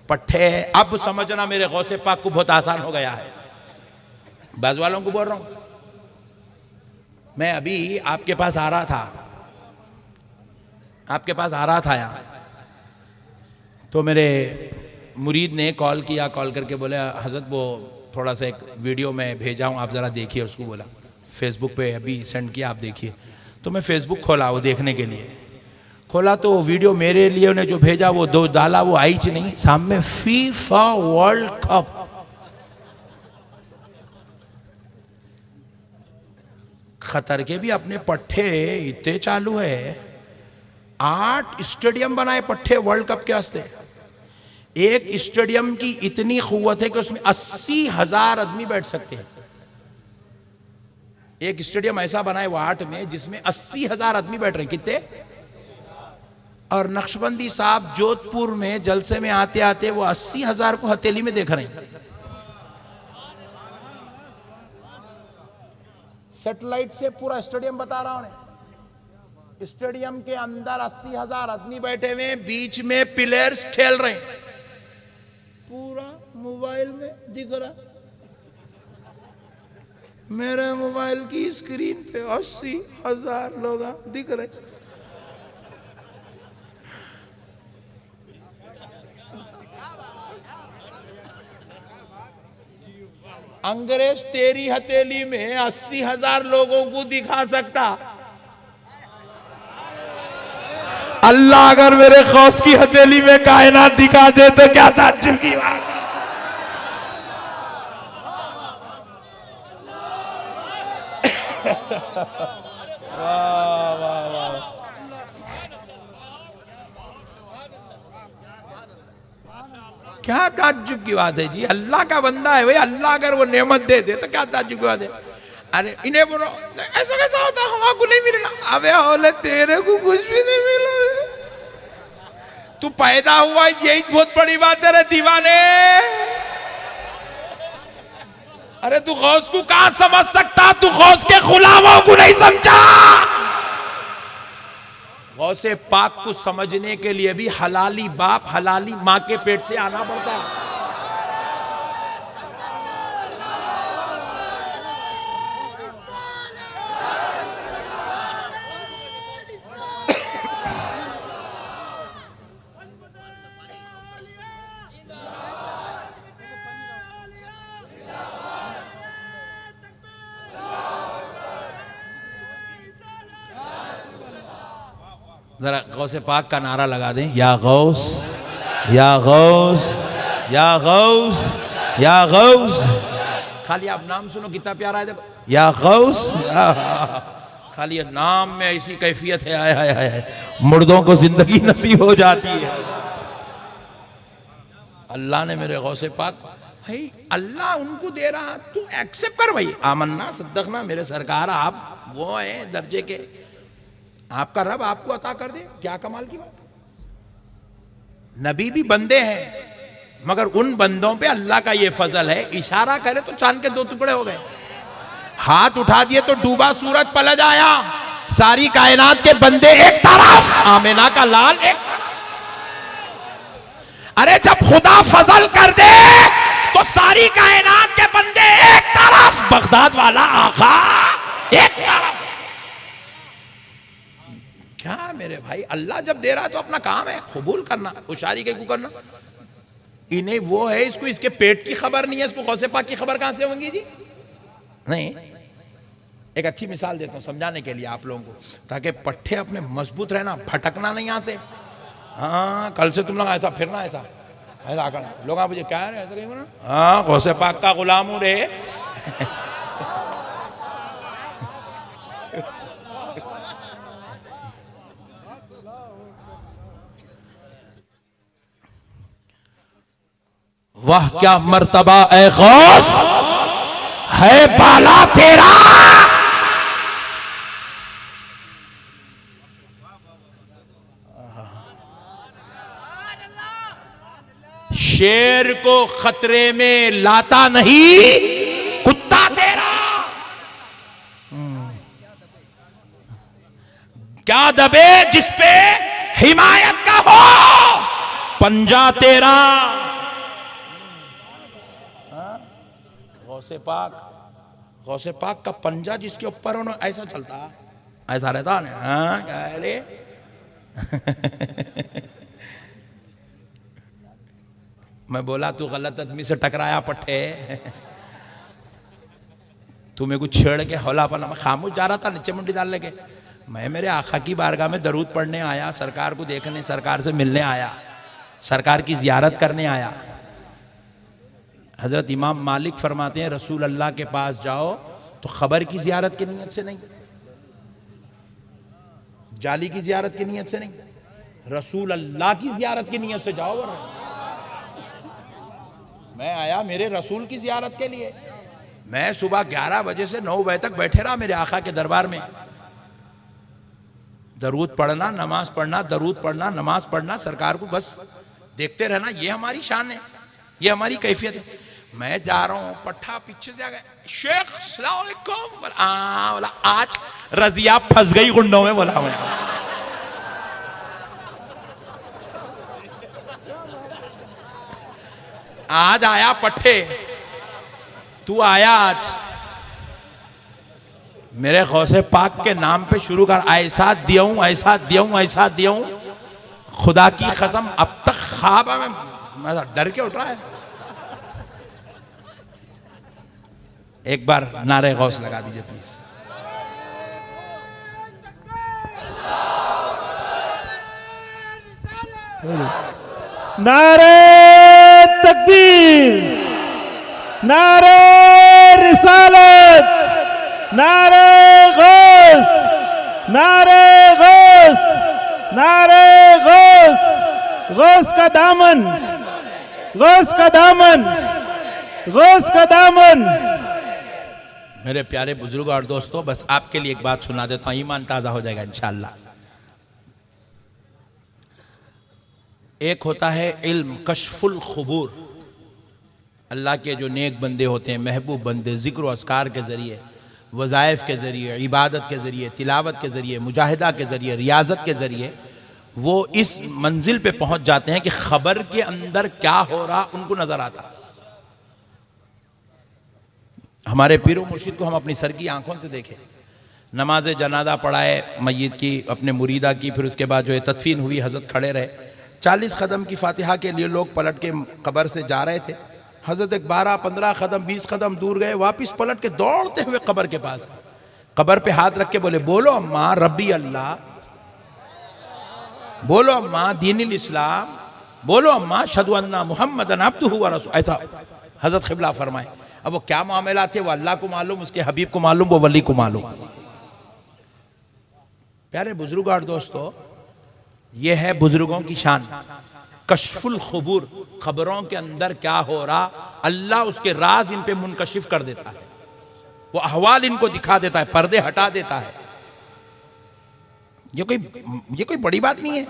पट्टे। अब समझना मेरे गौसे पाक को बहुत आसान हो गया है। बाजू वालों को बोल रहा हूं, मैं अभी आपके पास आ रहा था यहाँ, तो मेरे मुरीद ने कॉल किया, कॉल करके बोले हज़रत वो थोड़ा सा एक वीडियो मैं भेजा हूँ, आप ज़रा देखिए उसको। बोला फेसबुक पे अभी सेंड किया, आप देखिए। तो मैं फेसबुक खोला वो देखने के लिए, खोला तो वीडियो मेरे लिए उन्हें जो भेजा वो दो डाला, वो आई च नहीं, सामने फीफा वर्ल्ड कप। खतर के भी अपने पट्टे इतने चालू है, 8 स्टेडियम बनाए पट्टे वर्ल्ड कप के वास्ते। एक स्टेडियम की इतनी कुव्वत है कि उसमें 80,000 आदमी बैठ सकते हैं। एक स्टेडियम ऐसा बनाए वो 8 में, जिसमें 80,000 आदमी बैठ रहे हैं। कितने? और नक्शबंदी साहब जोधपुर में जलसे में आते आते वो 80,000 को हथेली में देख रहे हैं। सैटेलाइट से पूरा स्टेडियम बता रहा हूं। स्टेडियम के अंदर 80,000 आदमी बैठे हुए हैं, बीच में प्लेयर्स खेल रहे हैं, पूरा मोबाइल में दिख रहा। मेरे मोबाइल की स्क्रीन पे 80,000 लोग दिख रहे। अंग्रेज तेरी हथेली में 80,000 लोगों को दिखा सकता, अल्लाह अगर मेरे खौस की हथेली में कायनात दिखा दे तो क्या ताज्जुब की बात। वाह वाह वाह, क्या ताज्जुब की बात है जी। अल्लाह का बंदा है भाई, अल्लाह अगर वो नेमत दे दे तो क्या ताज्जुब की बात है। अरे इन्हें बोलो ऐसा कैसा होता, हमको नहीं मिलना। अबे ओले तेरे को कुछ भी नहीं मिला, तू पैदा हुआ यही बहुत बड़ी बात है रे दीवाने। अरे तू गौस को कहां समझ सकता, तू गौस के गुलामों को नहीं समझा। गौसे पाक को समझने के लिए भी हलाली बाप हलाली मां के पेट से आना पड़ता है। जरा गौसे पाक का नारा लगा दें, या गौस या गौस या गौस या गौस। खाली आप नाम सुनो कितना प्यारा है, देखो या गौस। खाली नाम में ऐसी कैफियत है, आय हाय हाय, मुर्दों को जिंदगी नसीब हो जाती है। अल्लाह ने मेरे गौसे पाक भाई, अल्लाह उनको दे रहा, तू एक्सेप्ट कर भाई। आमन्ना सद्दकना, मेरे सरकार आप वो है दर्जे के, आपका रब आपको अता कर दे, क्या कमाल की बात। नबी भी बंदे हैं, मगर उन बंदों पे अल्लाह का ये फजल है, इशारा करे तो चांद के 2 टुकड़े हो गए, हाथ उठा दिए तो डूबा सूरज पलट आया, सारी कायनात के बंदे एक तरफ, आमिना का लाल एक तरफ। अरे जब खुदा फजल कर दे तो सारी कायनात के बंदे एक तरफ, बगदाद वाला आका एक तरफ। क्या मेरे भाई, अल्लाह जब दे रहा है तो अपना काम है कबूल करना, होशियारी के को करना। इन्हें वो है, इसको इसके पेट की खबर नहीं है, इसको गौसे पाक की खबर कहां से होंगी जी। नहीं, एक अच्छी मिसाल देता हूं समझाने के लिए आप लोगों को, ताकि पट्टे अपने मजबूत रहना, भटकना नहीं यहां से। हाँ, कल से तुम लोग ऐसा फिरना, ऐसा ऐसा करना, लोग मुझे क्या है ऐसा कहीं, हाँ गौसे पाक का गुलाम हूं रे। वाह क्या मर्तबा ए गौस है बाला तेरा। शेर को खतरे में लाता नहीं कुत्ता तेरा, क्या दबे जिसपे हिमायत का हो पंजा तेरा। गौसे पाक का पंजा जिसके ऊपर उन्होंने ऐसा चलता, ऐसा रहता ना, हाँ क्या है रे। मैं बोला तू गलत आदमी से टकराया पट्टे, तू मेरे को छेड़ के हौला पना, मैं खामोश जा रहा था नीचे मुंडी डाल लेके। मैं मेरे आका की बारगाह में दरूद पढ़ने आया, सरकार को देखने, सरकार से मिलने आया, सरकार की जियारत करने आया। हजरत इमाम मालिक फरमाते हैं रसूल अल्लाह के पास जाओ तो खबर की जियारत की नीयत से नहीं, जाली की जियारत की नीयत से नहीं, रसूल अल्लाह की जियारत की नीयत से जाओ। मैं आया मेरे रसूल की जियारत के लिए। मैं सुबह 11 बजे से 9 बजे तक बैठे रहा मेरे आका के दरबार में, दरूद पढ़ना, नमाज पढ़ना, दरूद पढ़ना, नमाज पढ़ना, सरकार को बस देखते रहना। ये हमारी शान है, ये हमारी कैफियत है। मैं जा रहा हूँ, पट्टा पीछे से आ गया, शेख अस्सलाम वालेकुम, बोला आज रजिया फंस गई गुंडों में, बोला मैं आज आया पट्टे, तू आया आज मेरे गौसे पाक के नाम पे शुरू कर। ऐसा दियाऊं, ऐसा दियाऊं, ऐसा दियाऊं, खुदा की कसम अब तक ख्वाब में मैं डर के उठ रहा है। एक बार नारे गौस लगा दीजिए प्लीज। नारे तकबीर, नारे रिसालत, नारे गौस, नारे गौस, नारे गौस, गौस का दामन, गौस का दामन, गौस का दामन। मेरे प्यारे बुजुर्ग और दोस्तों, बस आपके लिए एक बात सुना देता हूं, ईमान ताजा हो जाएगा इंशाअल्लाह। एक होता है इल्म कशफुल खुबूर, अल्लाह के जो नेक बंदे होते हैं, महबूब बंदे, जिक्र व अस्कार के ज़रिए, वज़ाइफ के ज़रिए, इबादत के ज़रिए, तिलावत के ज़रिए, मुजाहिदा के ज़रिए, रियाजत के ज़रिए वो इस मंजिल पे पहुंच जाते हैं कि खबर के अंदर क्या हो रहा उनको नज़र आता। हमारे पीरो मुर्शिद को हम अपनी सर की आंखों से देखें, नमाज जनाजा पढ़ाए मय्यत की, अपने मुरीदा की, फिर उसके बाद जो है तदफीन हुई, हज़रत खड़े रहे, 40 कदम की फातिहा के लिए लोग पलट के कब्र से जा रहे थे। हज़रत एक 12-15 कदम 20 कदम दूर गए, वापस पलट के दौड़ते हुए कब्र के पास, कब्र पे हाथ रख के बोले, बोलो अम्मा रब्बी अल्लाह, बोलो अम्मा दीनिल इस्लाम, बोलो अम्मा शहदु अन्ना मुहम्मदन अब्दुहु व रसूलुहु। ऐसा हज़रत क़िबला फरमाए। अब वो क्या मामला थे वो अल्लाह को मालूम, उसके हबीब को मालूम, वो वली को मालूम। प्यारे बुजुर्ग और दोस्तों, ये है बुजुर्गों की शान, कशफुल खुबूर, खबरों के अंदर क्या हो रहा अल्लाह उसके राज इन पे मुनकशिफ कर देता है, वो अहवाल इनको दिखा देता है, पर्दे हटा देता है। ये कोई बड़ी बात नहीं है।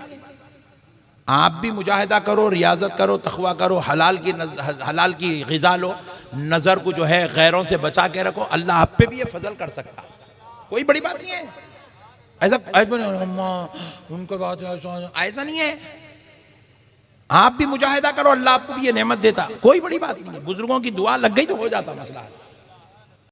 आप भी मुजाहिदा करो, रियाजत करो, तखवा करो, हलाल की ग़िज़ा लो, नज़र को जो है गैरों से बचा के रखो, अल्लाह आप पे भी ये फजल कर सकता, कोई बड़ी बात नहीं है। ऐसा उनके बात ऐसा नहीं है। आप भी मुजाहिदा करो, अल्लाह आपको भी ये नेमत देता, कोई बड़ी बात नहीं है। बुजुर्गों की दुआ लग गई तो हो जाता मसला।